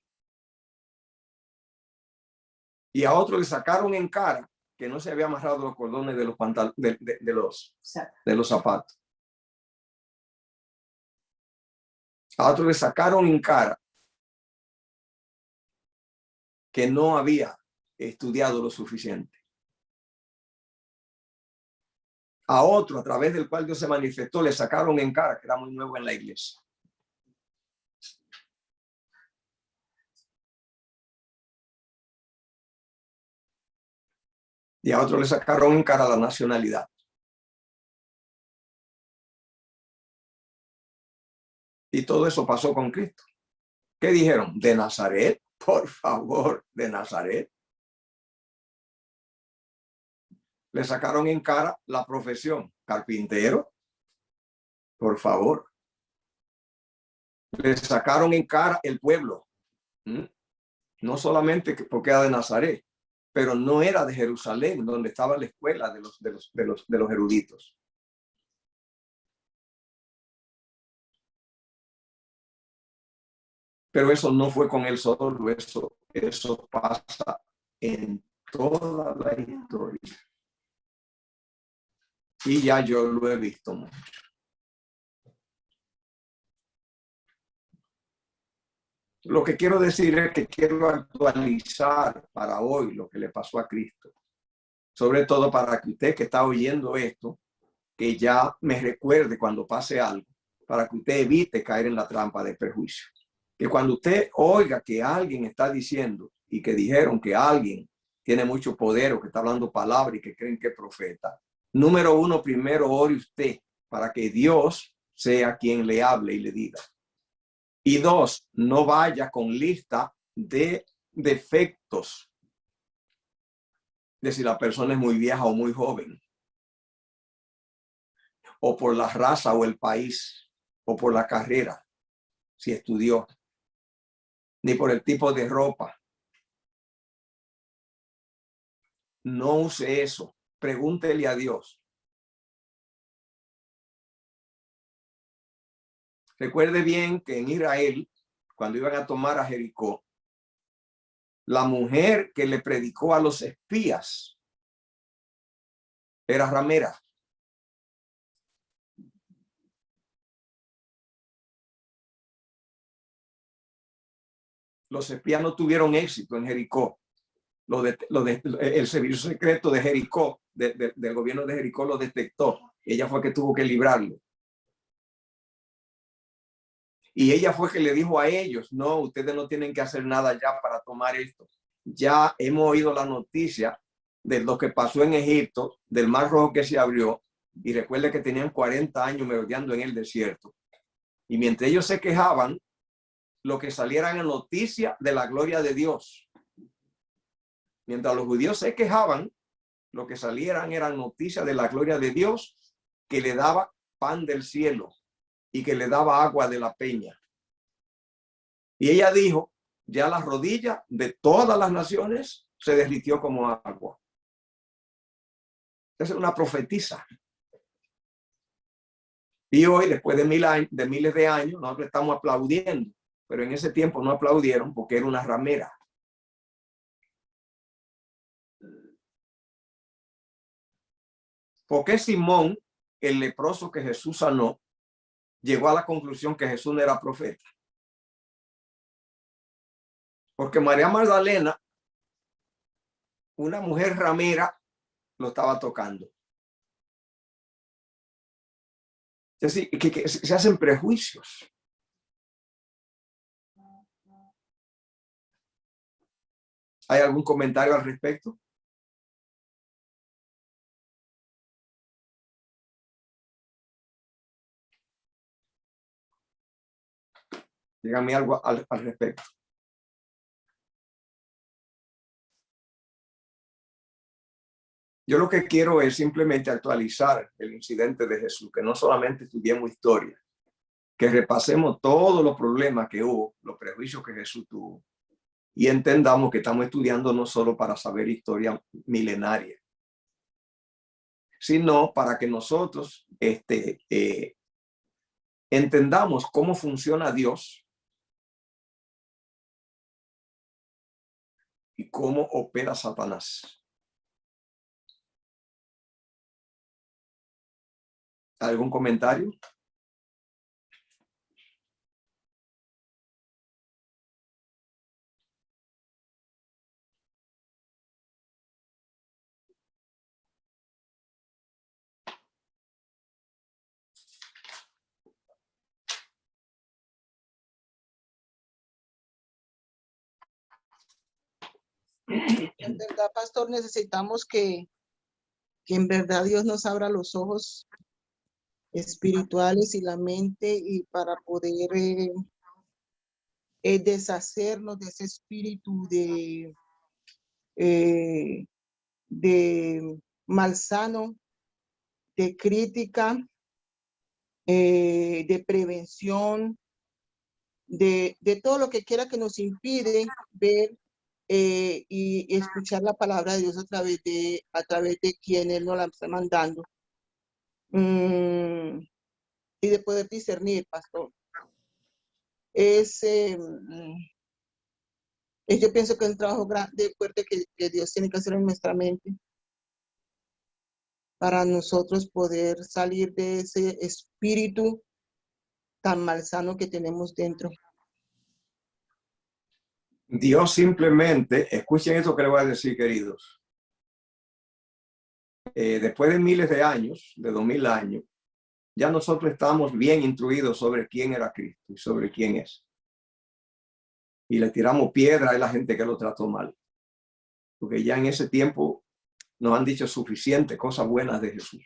Y a otro le sacaron en cara que no se había amarrado los cordones de los pantalones, de los zapatos. A otro le sacaron en cara que no había estudiado lo suficiente. A otro, a través del cual Dios se manifestó, le sacaron en cara que era muy nuevo en la iglesia. Y a otro le sacaron en cara la nacionalidad. Y todo eso pasó con Cristo. ¿Qué dijeron? ¿De Nazaret? Por favor, de Nazaret. Le sacaron en cara la profesión. Carpintero. Por favor. Le sacaron en cara el pueblo. No solamente porque era de Nazaret, pero no era de Jerusalén, donde estaba la escuela de los eruditos. Pero eso no fue con él solo, eso pasa en toda la historia. Y ya yo lo he visto mucho. Lo que quiero decir es que quiero actualizar para hoy lo que le pasó a Cristo. Sobre todo para que usted que está oyendo esto, que ya me recuerde cuando pase algo, para que usted evite caer en la trampa de prejuicio. Que cuando usted oiga que alguien está diciendo y que dijeron que alguien tiene mucho poder o que está hablando palabra y que creen que es profeta, número uno, primero ore usted para que Dios sea quien le hable y le diga. Y dos, no vaya con lista de defectos de si la persona es muy vieja o muy joven, o por la raza o el país, o por la carrera, si estudió, ni por el tipo de ropa. No use eso. Pregúntele a Dios. Recuerde bien que en Israel, cuando iban a tomar a Jericó, la mujer que le predicó a los espías era ramera. Los espías no tuvieron éxito en Jericó. El servicio secreto de Jericó, del gobierno de Jericó, lo detectó. Ella fue que tuvo que librarlo. Y ella fue que le dijo a ellos, no, ustedes no tienen que hacer nada ya para tomar esto. Ya hemos oído la noticia de lo que pasó en Egipto, del Mar Rojo que se abrió. Y recuerde que tenían 40 años merodeando en el desierto. Y mientras ellos se quejaban, lo que saliera en la noticia de la gloria de Dios. Mientras los judíos se quejaban, lo que salieran eran noticias de la gloria de Dios, que le daba pan del cielo y que le daba agua de la peña. Y ella dijo, ya la rodilla de todas las naciones se derritió como agua. Esa es una profetisa. Y hoy, después de miles de años, nosotros estamos aplaudiendo, pero en ese tiempo no aplaudieron porque era una ramera. ¿Por qué Simón, el leproso que Jesús sanó, llegó a la conclusión que Jesús no era profeta? Porque María Magdalena, una mujer ramera, lo estaba tocando. Es decir, que se hacen prejuicios. ¿Hay algún comentario al respecto? Dígame algo al respecto. Yo lo que quiero es simplemente actualizar el incidente de Jesús, que no solamente estudiemos historia, que repasemos todos los problemas que hubo, los prejuicios que Jesús tuvo, y entendamos que estamos estudiando no solo para saber historia milenaria, sino para que nosotros entendamos cómo funciona Dios y cómo opera Satanás. ¿Algún comentario? En verdad, pastor, necesitamos que en verdad Dios nos abra los ojos espirituales y la mente, y para poder deshacernos de ese espíritu de malsano, de crítica, de prevención, de todo lo que quiera que nos impide ver y escuchar la palabra de Dios a través de quien Él nos la está mandando. Y de poder discernir, pastor. Yo pienso que es un trabajo grande, fuerte que Dios tiene que hacer en nuestra mente para nosotros poder salir de ese espíritu tan malsano que tenemos dentro. Dios simplemente, escuchen esto que le voy a decir, queridos. Después de miles de años, de 2000 años, ya nosotros estamos bien instruidos sobre quién era Cristo y sobre quién es. Y le tiramos piedra a la gente que lo trató mal. Porque ya en ese tiempo nos han dicho suficientes cosas buenas de Jesús.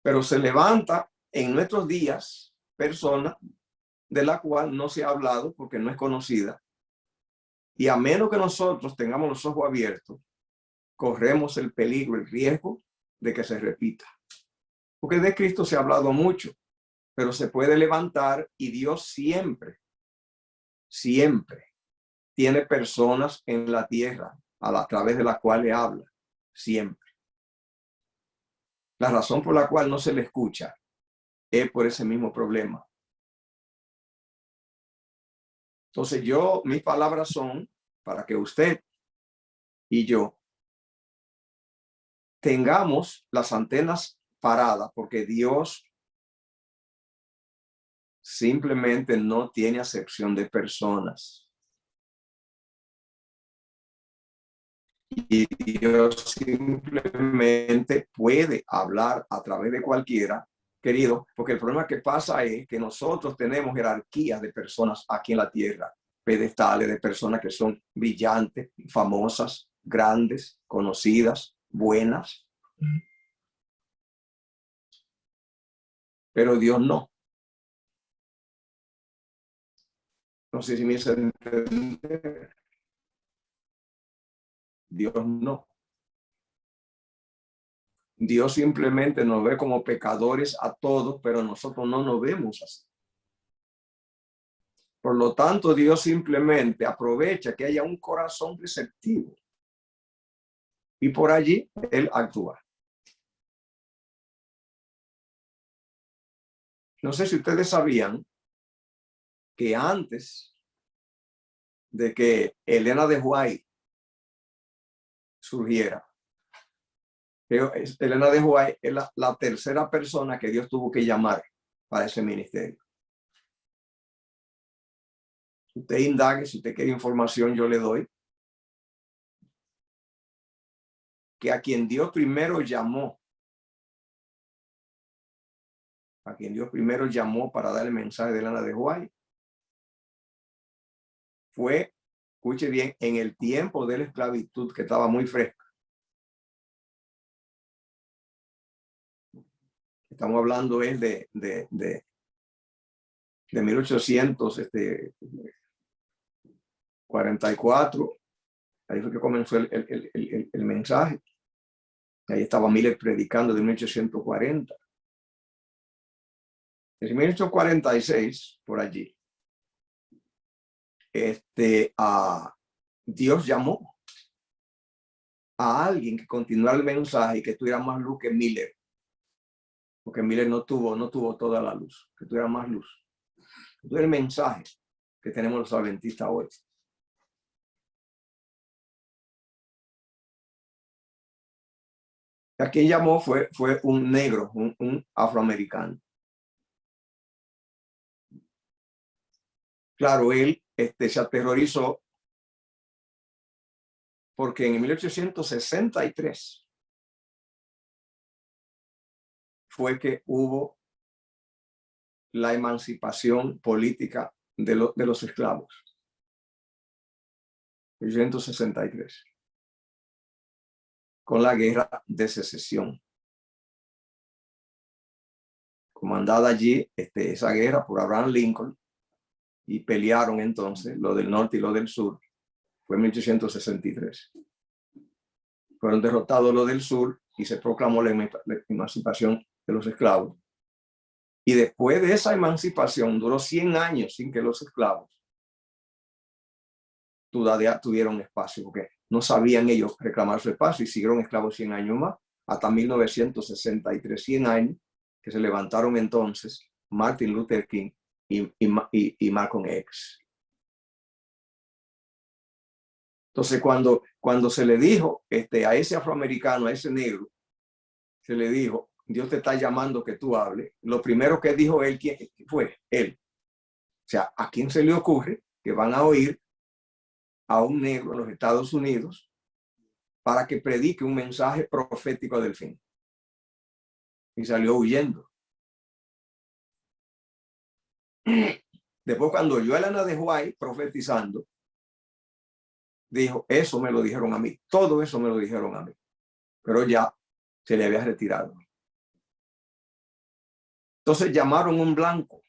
Pero se levanta en nuestros días persona de la cual no se ha hablado porque no es conocida. Y a menos que nosotros tengamos los ojos abiertos, corremos el peligro, el riesgo de que se repita. Porque de Cristo se ha hablado mucho, pero se puede levantar y Dios siempre tiene personas en la tierra a través de las cuales habla, siempre. La razón por la cual no se le escucha es por ese mismo problema. Entonces mis palabras son para que usted y yo tengamos las antenas paradas, porque Dios simplemente no tiene acepción de personas. Y Dios simplemente puede hablar a través de cualquiera, querido, porque el problema que pasa es que nosotros tenemos jerarquías de personas aquí en la tierra, pedestales de personas que son brillantes, famosas, grandes, conocidas, buenas. Pero Dios no. No sé si me hice entender. Dios no. Dios simplemente nos ve como pecadores a todos, pero nosotros no nos vemos así. Por lo tanto, Dios simplemente aprovecha que haya un corazón receptivo y por allí Él actúa. No sé si ustedes sabían que antes de que Elena de White surgiera, Elena de White es la tercera persona que Dios tuvo que llamar para ese ministerio. Usted indague, si usted quiere información, yo le doy. Que a quien Dios primero llamó, para dar el mensaje de Elena de White, fue, escuche bien, en el tiempo de la esclavitud, que estaba muy fresca. Estamos hablando es de 1844. Ahí fue que comenzó el mensaje. Ahí estaba Miller predicando de 1840. En 1846, por allí, Dios llamó a alguien que continuara el mensaje y que tuviera más luz que Miller. Porque Miller no tuvo toda la luz, que tuviera más luz. Entonces el mensaje que tenemos los adventistas hoy. A quien llamó fue un negro, un afroamericano. Claro, él se aterrorizó porque en 1863 fue que hubo la emancipación política de los esclavos. 1863. Con la guerra de secesión. comandada allí esa guerra por Abraham Lincoln, y pelearon entonces lo del norte y lo del sur. Fue en 1863. Fueron derrotados los del sur y se proclamó la emancipación de los esclavos. Y después de esa emancipación duró 100 años sin que los esclavos todavía tuvieron espacio, porque no sabían ellos reclamar su espacio y siguieron esclavos 100 años más, hasta 1963, 100 años, que se levantaron entonces Martin Luther King y Malcolm X. Entonces, cuando se le dijo a ese afroamericano, a ese negro, se le dijo, Dios te está llamando que tú hables, lo primero que dijo él, ¿quién fue? Él. O sea, ¿a quién se le ocurre que van a oír a un negro en los Estados Unidos para que predique un mensaje profético del fin? Y salió huyendo. Después, cuando oyó a Elena de White profetizando, dijo, eso me lo dijeron a mí, todo eso me lo dijeron a mí, pero ya se le había retirado. Entonces llamaron a un blanco.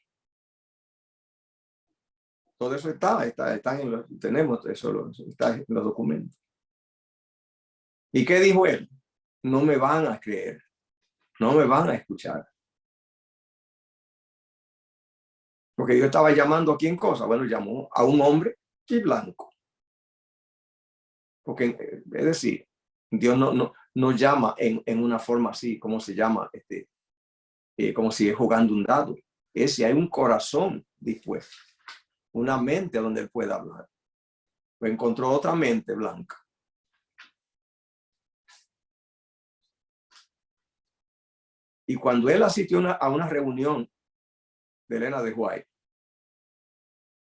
Todo eso está en tenemos eso, está en los documentos. ¿Y qué dijo él? No me van a creer, no me van a escuchar. Porque yo estaba llamando a quién cosa. Bueno, llamó a un hombre y blanco. Porque, es decir, Dios no llama en una forma así, como se llama, como si es jugando un dado. Es si hay un corazón dispuesto, una mente donde él pueda hablar. Pues encontró otra mente blanca. Y cuando él asistió a una reunión de Elena de White,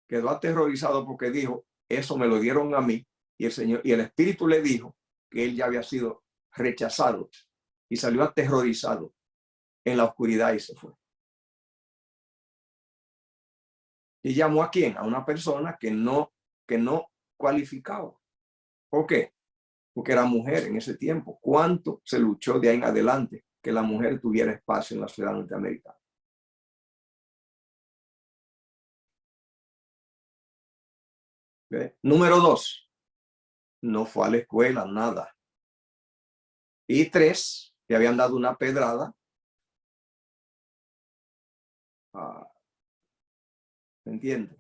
quedó aterrorizado porque dijo, eso me lo dieron a mí, y el Espíritu le dijo que él ya había sido rechazado, y salió aterrorizado en la oscuridad y se fue. Y llamó ¿a quién? A una persona que no cualificaba. ¿Por qué? Porque era mujer en ese tiempo. ¿Cuánto se luchó de ahí en adelante que la mujer tuviera espacio en la ciudad norteamericana? ¿Ve? Número 2, no fue a la escuela, nada. Y 3, le habían dado una pedrada. ¿Me entiende?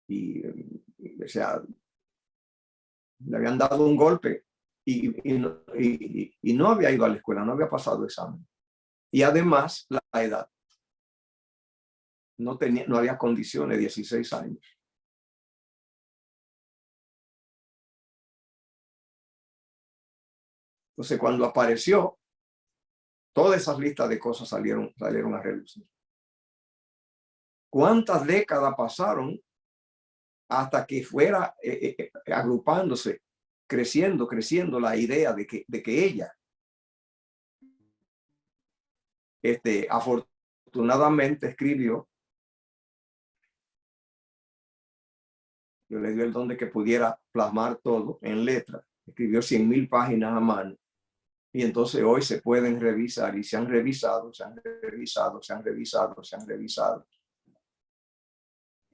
Y, o sea, le habían dado un golpe y no había ido a la escuela, no había pasado examen. Y además, la edad. No había condiciones, 16 años. Entonces, cuando apareció, todas esas listas de cosas salieron a relucir. ¿Cuántas décadas pasaron hasta que fuera agrupándose, creciendo la idea de que ella, afortunadamente escribió, yo le dio el don de que pudiera plasmar todo en letra, escribió 100,000 páginas a mano, y entonces hoy se pueden revisar, y se han revisado,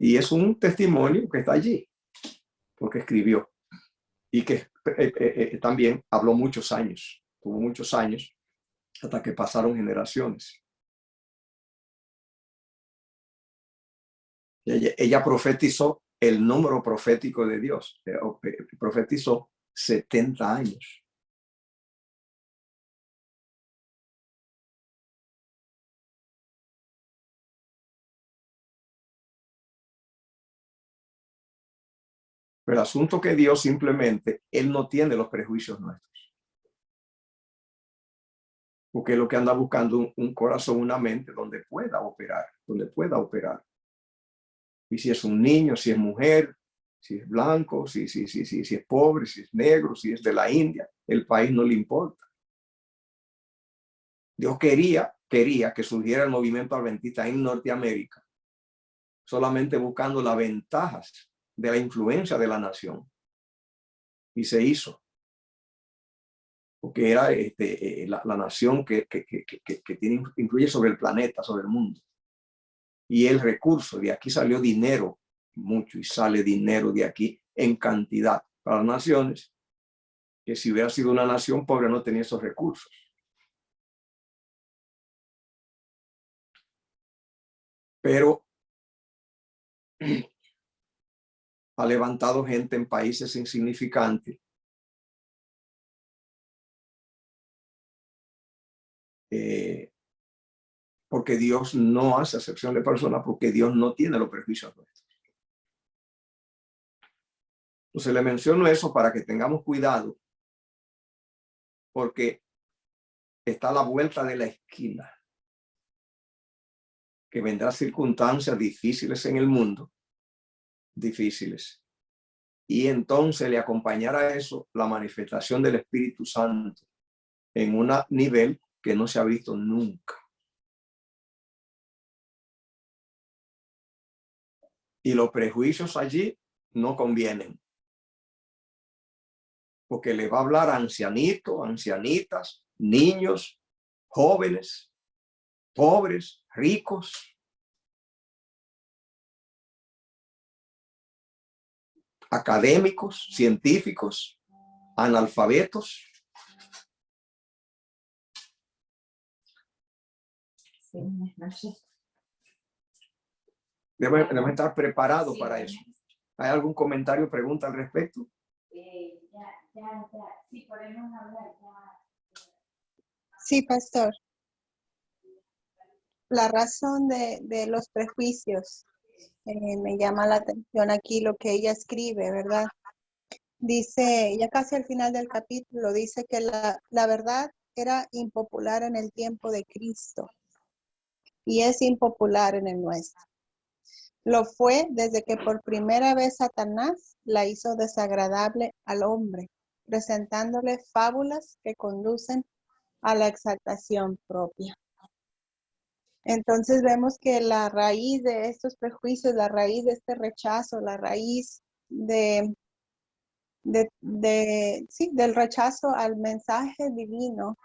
y es un testimonio que está allí, porque escribió, y que también habló muchos años, tuvo muchos años, hasta que pasaron generaciones. Ella profetizó el número profético de Dios, profetizó 70 años. Pero el asunto que Dios simplemente, Él no tiene los prejuicios nuestros. Porque es lo que anda buscando un corazón, una mente donde pueda operar. Y si es un niño, si es mujer, si es blanco, si es pobre, si es negro, si es de la India, el país no le importa. Dios quería que surgiera el movimiento adventista en Norteamérica, solamente buscando las ventajas de la influencia de la nación. Y se hizo. porque era la nación que influye sobre el planeta, sobre el mundo. Y el recurso, de aquí salió dinero, mucho, y sale dinero de aquí en cantidad para las naciones, que si hubiera sido una nación pobre no tenía esos recursos. Pero ha levantado gente en países insignificantes. Porque Dios no hace acepción de personas, porque Dios no tiene los prejuicios nuestros. Entonces le menciono eso para que tengamos cuidado, porque está a la vuelta de la esquina, que vendrán circunstancias difíciles en el mundo, difíciles. Y entonces le acompañará a eso la manifestación del Espíritu Santo en un nivel que no se ha visto nunca. Y los prejuicios allí no convienen, porque le va a hablar a ancianitos, ancianitas, niños, jóvenes, pobres, ricos, académicos, científicos, analfabetos. Debemos estar preparados para eso. ¿Hay algún comentario o pregunta al respecto? Sí, podemos hablar. Sí, pastor. La razón de los prejuicios, me llama la atención aquí lo que ella escribe, ¿verdad? Dice, ya casi al final del capítulo, dice que la verdad era impopular en el tiempo de Cristo y es impopular en el nuestro. Lo fue desde que por primera vez Satanás la hizo desagradable al hombre, presentándole fábulas que conducen a la exaltación propia. Entonces vemos que la raíz de estos prejuicios, la raíz de este rechazo, la raíz del rechazo al mensaje divino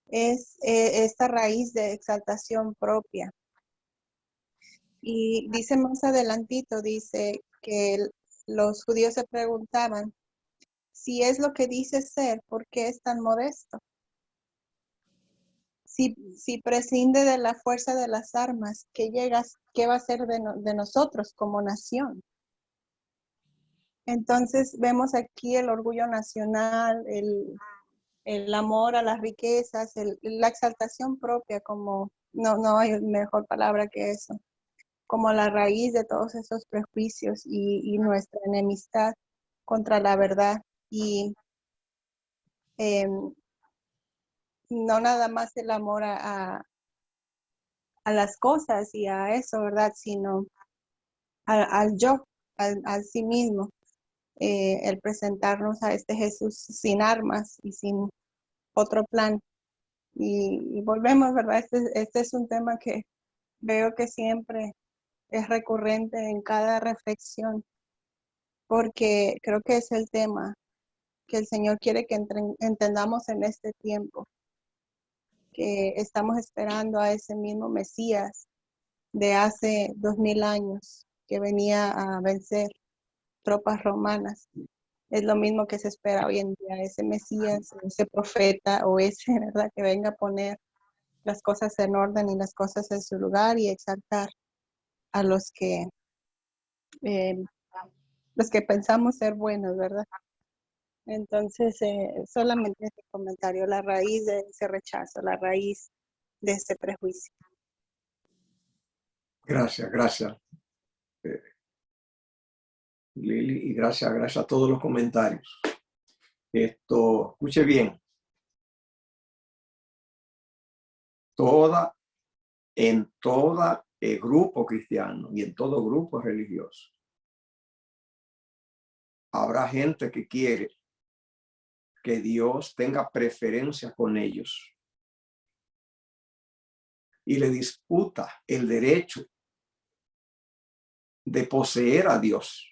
es esta raíz de exaltación propia. Y dice más adelantito, dice que los judíos se preguntaban, si es lo que dice ser, ¿por qué es tan modesto? Si prescinde de la fuerza de las armas, ¿qué va a ser de nosotros como nación? Entonces vemos aquí el orgullo nacional, el amor a las riquezas, la exaltación propia, como no hay mejor palabra que eso, como la raíz de todos esos prejuicios y nuestra enemistad contra la verdad. Y no nada más el amor a las cosas y a eso, ¿verdad? Sino al yo, al sí mismo. El presentarnos a este Jesús sin armas y sin otro plan. Y volvemos, ¿verdad? Este es un tema que veo que siempre es recurrente en cada reflexión, porque creo que es el tema que el Señor quiere que entendamos en este tiempo, que estamos esperando a ese mismo Mesías de hace 2000 años que venía a vencer tropas romanas. Es lo mismo que se espera hoy en día, ese Mesías, ese profeta o ese, ¿verdad? Que venga a poner las cosas en orden y las cosas en su lugar y exaltar a los que pensamos ser buenos, ¿verdad? Entonces, solamente ese comentario, la raíz de ese rechazo, la raíz de ese prejuicio. Gracias, Lili, y gracias a todos los comentarios. Escuche bien. En todo grupo cristiano y en todo grupo religioso habrá gente que quiere que Dios tenga preferencia con ellos y le disputa el derecho de poseer a Dios.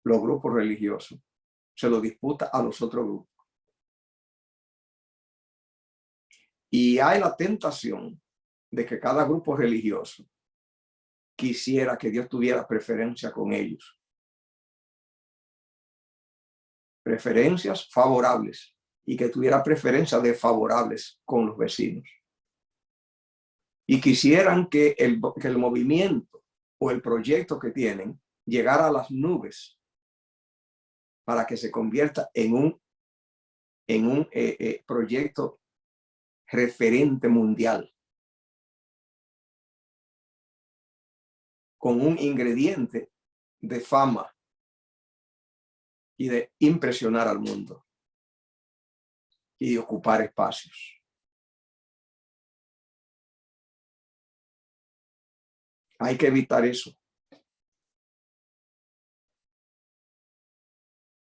Los grupos religiosos se lo disputa a los otros grupos. Y hay la tentación de que cada grupo religioso quisiera que Dios tuviera preferencia con ellos. Preferencias favorables y que tuviera preferencia desfavorables con los vecinos. Y quisieran que el movimiento o el proyecto que tienen llegara a las nubes para que se convierta en un proyecto referente mundial, con un ingrediente de fama y de impresionar al mundo y de ocupar espacios. Hay que evitar eso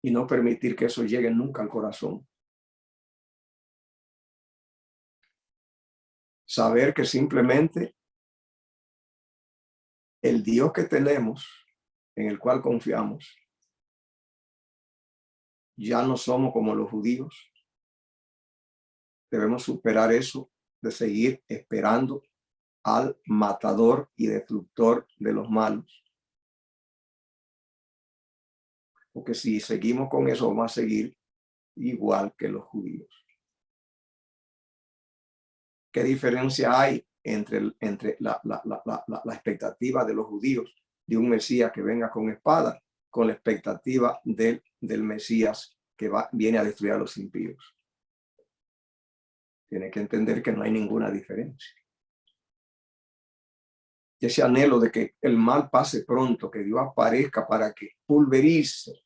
y no permitir que eso llegue nunca al corazón. Saber que simplemente el Dios que tenemos, en el cual confiamos, ya no somos como los judíos. Debemos superar eso de seguir esperando al matador y destructor de los malos. Porque si seguimos con eso, vamos a seguir igual que los judíos. ¿Qué diferencia hay entre la expectativa de los judíos de un Mesías que venga con espada con la expectativa del Mesías que viene a destruir a los impíos? Tiene que entender que no hay ninguna diferencia. Y ese anhelo de que el mal pase pronto, que Dios aparezca para que pulverice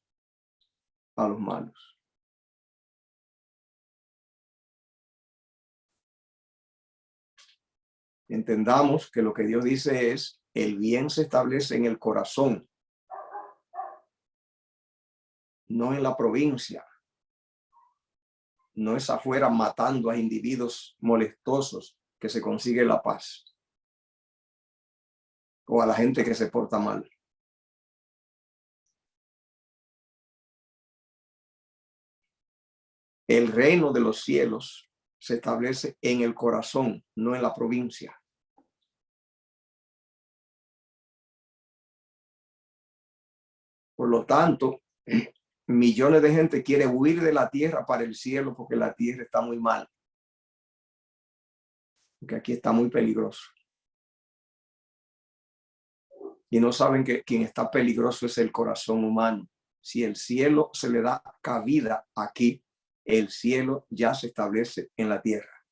a los malos. Entendamos que lo que Dios dice es: el bien se establece en el corazón, no en la provincia. No es afuera matando a individuos molestosos que se consigue la paz, o a la gente que se porta mal. El reino de los cielos se establece en el corazón, no en la provincia. Por lo tanto, millones de gente quiere huir de la tierra para el cielo porque la tierra está muy mal. Porque aquí está muy peligroso. Y no saben que quien está peligroso es el corazón humano. Si el cielo se le da cabida aquí, el cielo ya se establece en la tierra.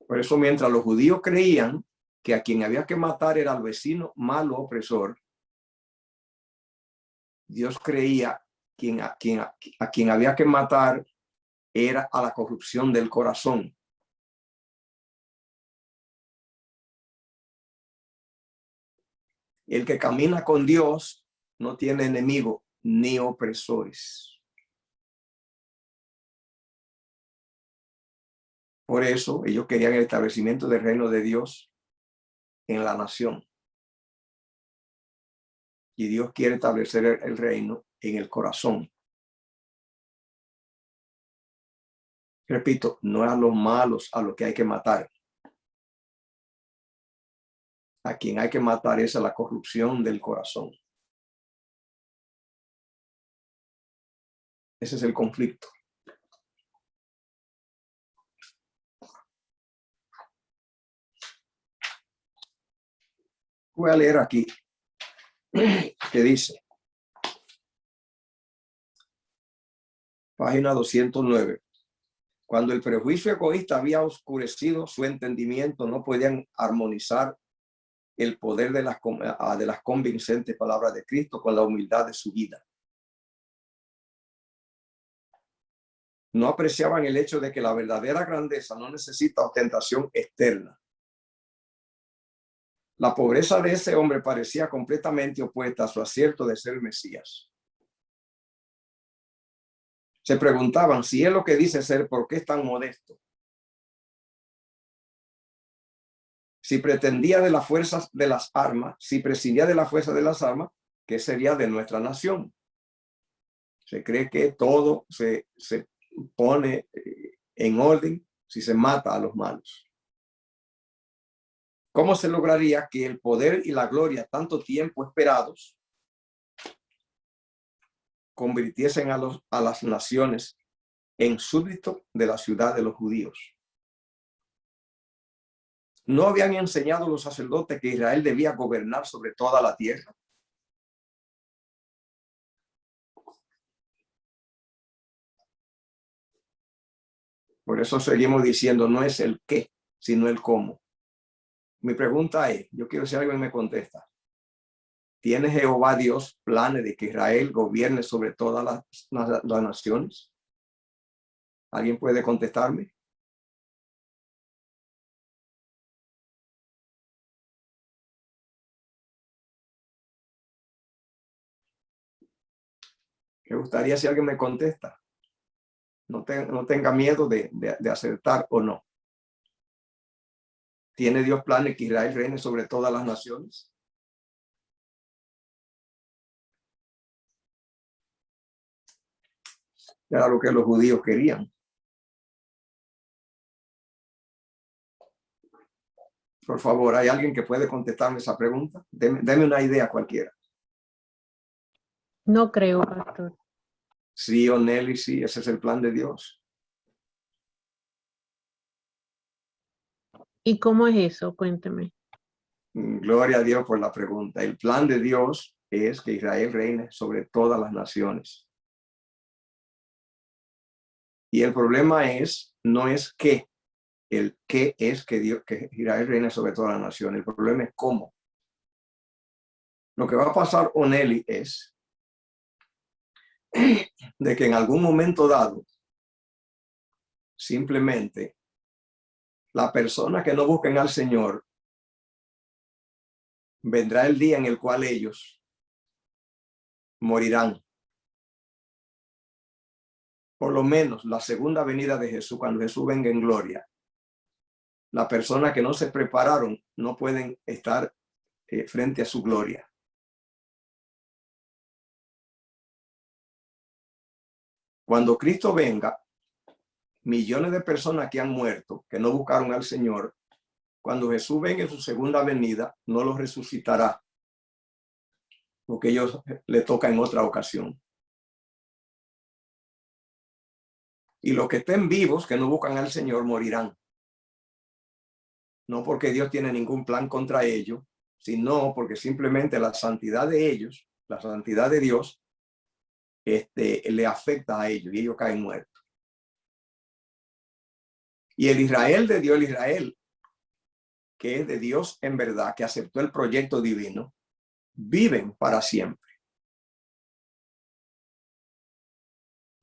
Por eso, mientras los judíos creían que a quien había que matar era al vecino malo opresor, Dios creía que a quien había que matar era a la corrupción del corazón. El que camina con Dios no tiene enemigo ni opresores. Por eso ellos querían el establecimiento del reino de Dios en la nación. Y Dios quiere establecer el reino en el corazón. Repito, no es a los malos a los que hay que matar. A quien hay que matar es a la corrupción del corazón. Ese es el conflicto. Voy a leer aquí que dice, página 209. Cuando el prejuicio egoísta había oscurecido su entendimiento, no podían armonizar el poder de las convincentes palabras de Cristo con la humildad de su vida. No apreciaban el hecho de que la verdadera grandeza no necesita ostentación externa. La pobreza de ese hombre parecía completamente opuesta a su acierto de ser el Mesías. Se preguntaban si es lo que dice ser, ¿por qué es tan modesto? Si pretendía de las fuerzas de las armas, si prescindía de la fuerza de las armas, ¿qué sería de nuestra nación? Se cree que todo se pone en orden si se mata a los malos. ¿Cómo se lograría que el poder y la gloria tanto tiempo esperados convirtiesen a las naciones en súbditos de la ciudad de los judíos? ¿No habían enseñado los sacerdotes que Israel debía gobernar sobre toda la tierra? Por eso seguimos diciendo, no es el qué, sino el cómo. Mi pregunta es, yo quiero si alguien me contesta, ¿tiene Jehová Dios planes de que Israel gobierne sobre todas las naciones? ¿Alguien puede contestarme? Me gustaría si alguien me contesta. No tenga miedo de acertar o no. ¿Tiene Dios planes que Israel reine sobre todas las naciones? Era lo que los judíos querían. Por favor, ¿hay alguien que puede contestarme esa pregunta? Deme una idea cualquiera. No creo, pastor. Sí, o Nelly, sí, ese es el plan de Dios. ¿Y cómo es eso? Cuénteme. Gloria a Dios por la pregunta. El plan de Dios es que Israel reine sobre todas las naciones. Y el problema no es qué. El qué es que Israel reine sobre todas las naciones. El problema es cómo. Lo que va a pasar, Oneli, es de que en algún momento dado, simplemente, la persona que no busquen al Señor, vendrá el día en el cual ellos morirán. Por lo menos la segunda venida de Jesús, cuando Jesús venga en gloria, las personas que no se prepararon no pueden estar frente a su gloria. Cuando Cristo venga, millones de personas que han muerto, que no buscaron al Señor, cuando Jesús venga en su segunda venida, no los resucitará, porque ellos le toca en otra ocasión. Y los que estén vivos, que no buscan al Señor, morirán. No porque Dios tiene ningún plan contra ellos, sino porque simplemente la santidad de ellos, la santidad de Dios, le afecta a ellos y ellos caen muertos. Y el Israel de Dios, el Israel que es de Dios en verdad, que aceptó el proyecto divino, viven para siempre.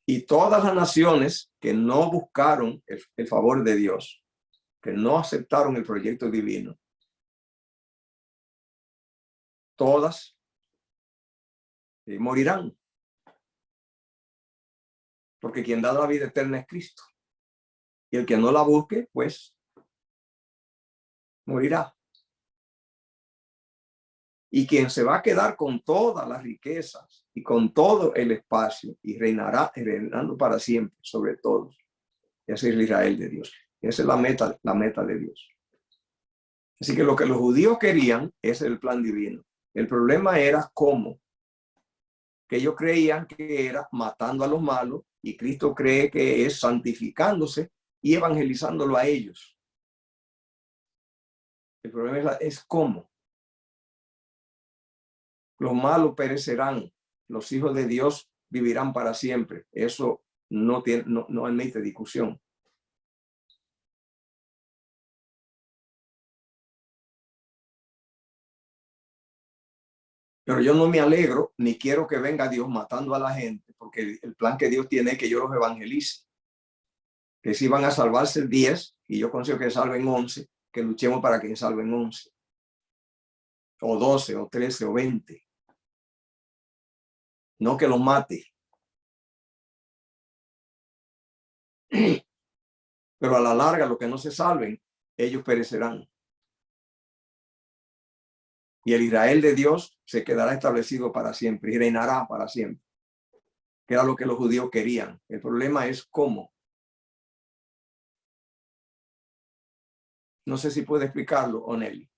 Y todas las naciones que no buscaron el favor de Dios, que no aceptaron el proyecto divino, todas morirán. Porque quien da la vida eterna es Cristo. Y el que no la busque, pues, morirá. Y quien se va a quedar con todas las riquezas y con todo el espacio y reinando para siempre sobre todos. Ese es el Israel de Dios. Esa es la meta de Dios. Así que lo que los judíos querían es el plan divino. El problema era cómo. Que ellos creían que era matando a los malos y Cristo cree que es santificándose y evangelizándolo a ellos. El problema es cómo. Los malos perecerán, los hijos de Dios vivirán para siempre. Eso no admite discusión. Pero yo no me alegro ni quiero que venga Dios matando a la gente, porque el plan que Dios tiene es que yo los evangelice. Que si van a salvarse 10 y yo consigo que salven 11, que luchemos para que salven 11. O 12, o 13, o 20. No que los mate. Pero a la larga, los que no se salven, ellos perecerán. Y el Israel de Dios se quedará establecido para siempre y reinará para siempre. que era lo que los judíos querían. El problema es cómo. No sé si puede explicarlo, Oneli.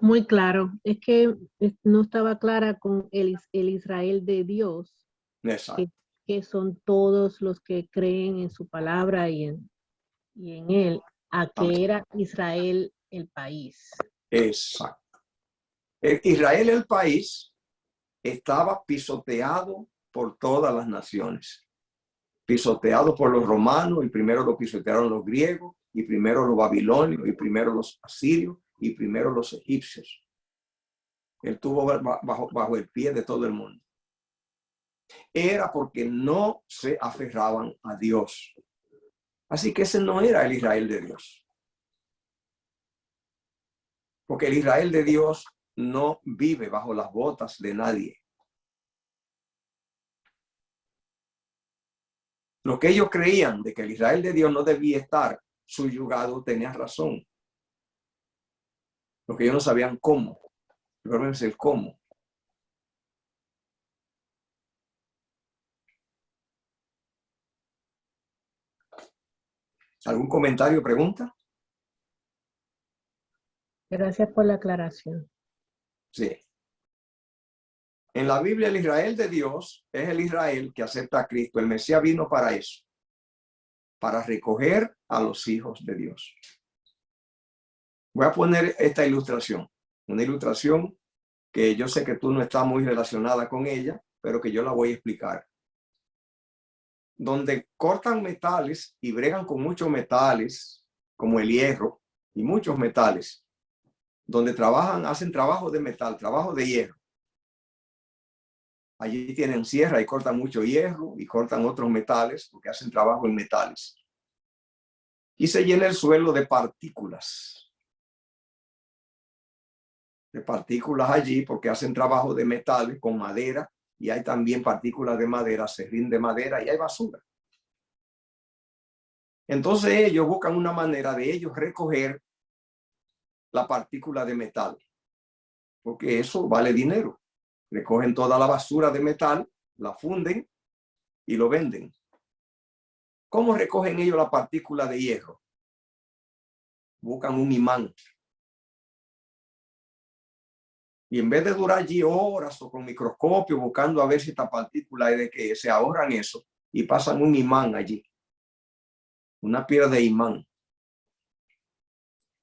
Muy claro. Es que no estaba clara con el Israel de Dios, Exacto. que son todos los que creen en su palabra y en él, a que Amén. era Israel el país. Exacto. Israel, el país, estaba pisoteado por todas las naciones. Pisoteado por los romanos, y primero lo pisotearon los griegos, y primero los babilonios, y primero los asirios, y primero los egipcios. Él estuvo bajo el pie de todo el mundo. Era porque no se aferraban a Dios. Así que ese no era el Israel de Dios. Porque el Israel de Dios no vive bajo las botas de nadie. Lo que ellos creían de que el Israel de Dios no debía estar subyugado tenía razón. Lo que ellos no sabían cómo. El problema es el cómo. ¿Algún comentario, pregunta? Gracias por la aclaración. Sí. En la Biblia, el Israel de Dios es el Israel que acepta a Cristo. El Mesías vino para eso, para recoger a los hijos de Dios. Voy a poner esta ilustración, una ilustración que yo sé que tú no estás muy relacionada con ella, pero que yo la voy a explicar. Donde cortan metales y bregan con muchos metales, como el hierro y muchos metales, donde trabajan, hacen trabajo de metal, trabajo de hierro. Allí tienen sierra y cortan mucho hierro y cortan otros metales porque hacen trabajo en metales. Y se llena el suelo de partículas. De partículas allí porque hacen trabajo de metales con madera y hay también partículas de madera, serrín de madera y hay basura. Entonces ellos buscan una manera de ellos recoger la partícula de metal, porque eso vale dinero. Recogen toda la basura de metal, la funden y lo venden. ¿Cómo recogen ellos la partícula de hierro? Buscan un imán. Y en vez de durar allí horas o con microscopio buscando a ver si esta partícula es de qué, se ahorran eso y pasan un imán allí. Una piedra de imán.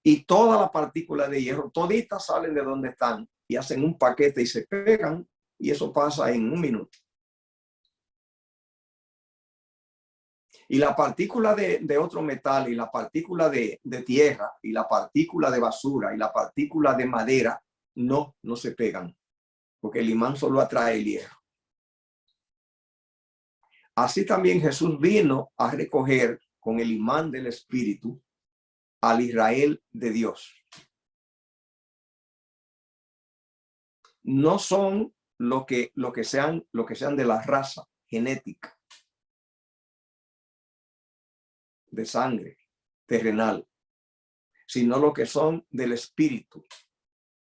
Y todas las partículas de hierro, toditas salen de donde están y hacen un paquete y se pegan y eso pasa en un minuto. Y la partícula de otro metal y la partícula de tierra y la partícula de basura y la partícula de madera no se pegan porque el imán solo atrae el hierro. Así también Jesús vino a recoger con el imán del Espíritu al Israel de Dios. No son lo que sean de la raza genética, de sangre terrenal, sino lo que son del Espíritu.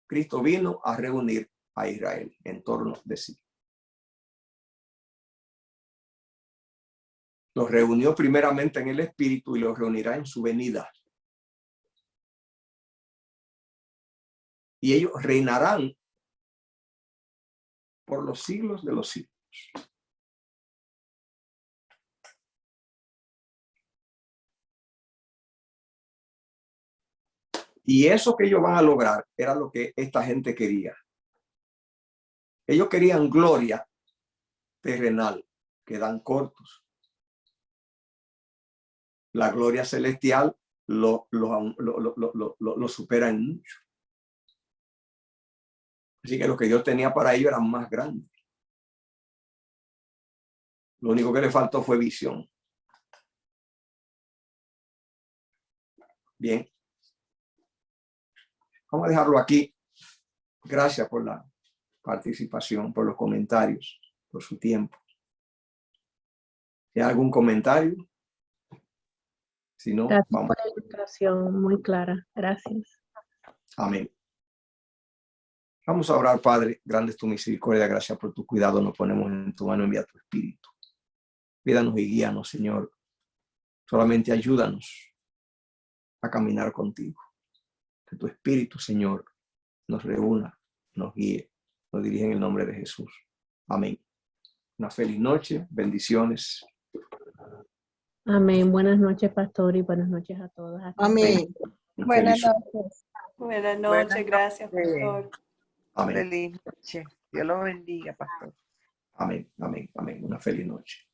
Cristo vino a reunir a Israel en torno de sí. Los reunió primeramente en el Espíritu y los reunirá en su venida. Y ellos reinarán por los siglos de los siglos. Y eso que ellos van a lograr era lo que esta gente quería. Ellos querían gloria terrenal, quedan cortos. La gloria celestial lo supera en mucho. Así que lo que Dios tenía para ellos era más grande. Lo único que le faltó fue visión. Bien. Vamos a dejarlo aquí. Gracias por la participación, por los comentarios, por su tiempo. ¿Hay algún comentario? Si no, Gracias vamos. por la ilustración muy clara. Gracias. Amén. Vamos a orar, Padre. Grande es tu misericordia, gracias por tu cuidado. Nos ponemos en tu mano, envía tu Espíritu. Cuídanos y guíanos, Señor. Solamente ayúdanos a caminar contigo. Que tu Espíritu, Señor, nos reúna, nos guíe, nos dirige en el nombre de Jesús. Amén. Una feliz noche. Bendiciones. Amén. Buenas noches, pastor, y buenas noches a todos. Hasta Amén. Buenas noches. Buenas noches, gracias, pastor. Amén. Feliz noche. Dios lo bendiga, pastor. Amén. Amén. Amén. Una feliz noche.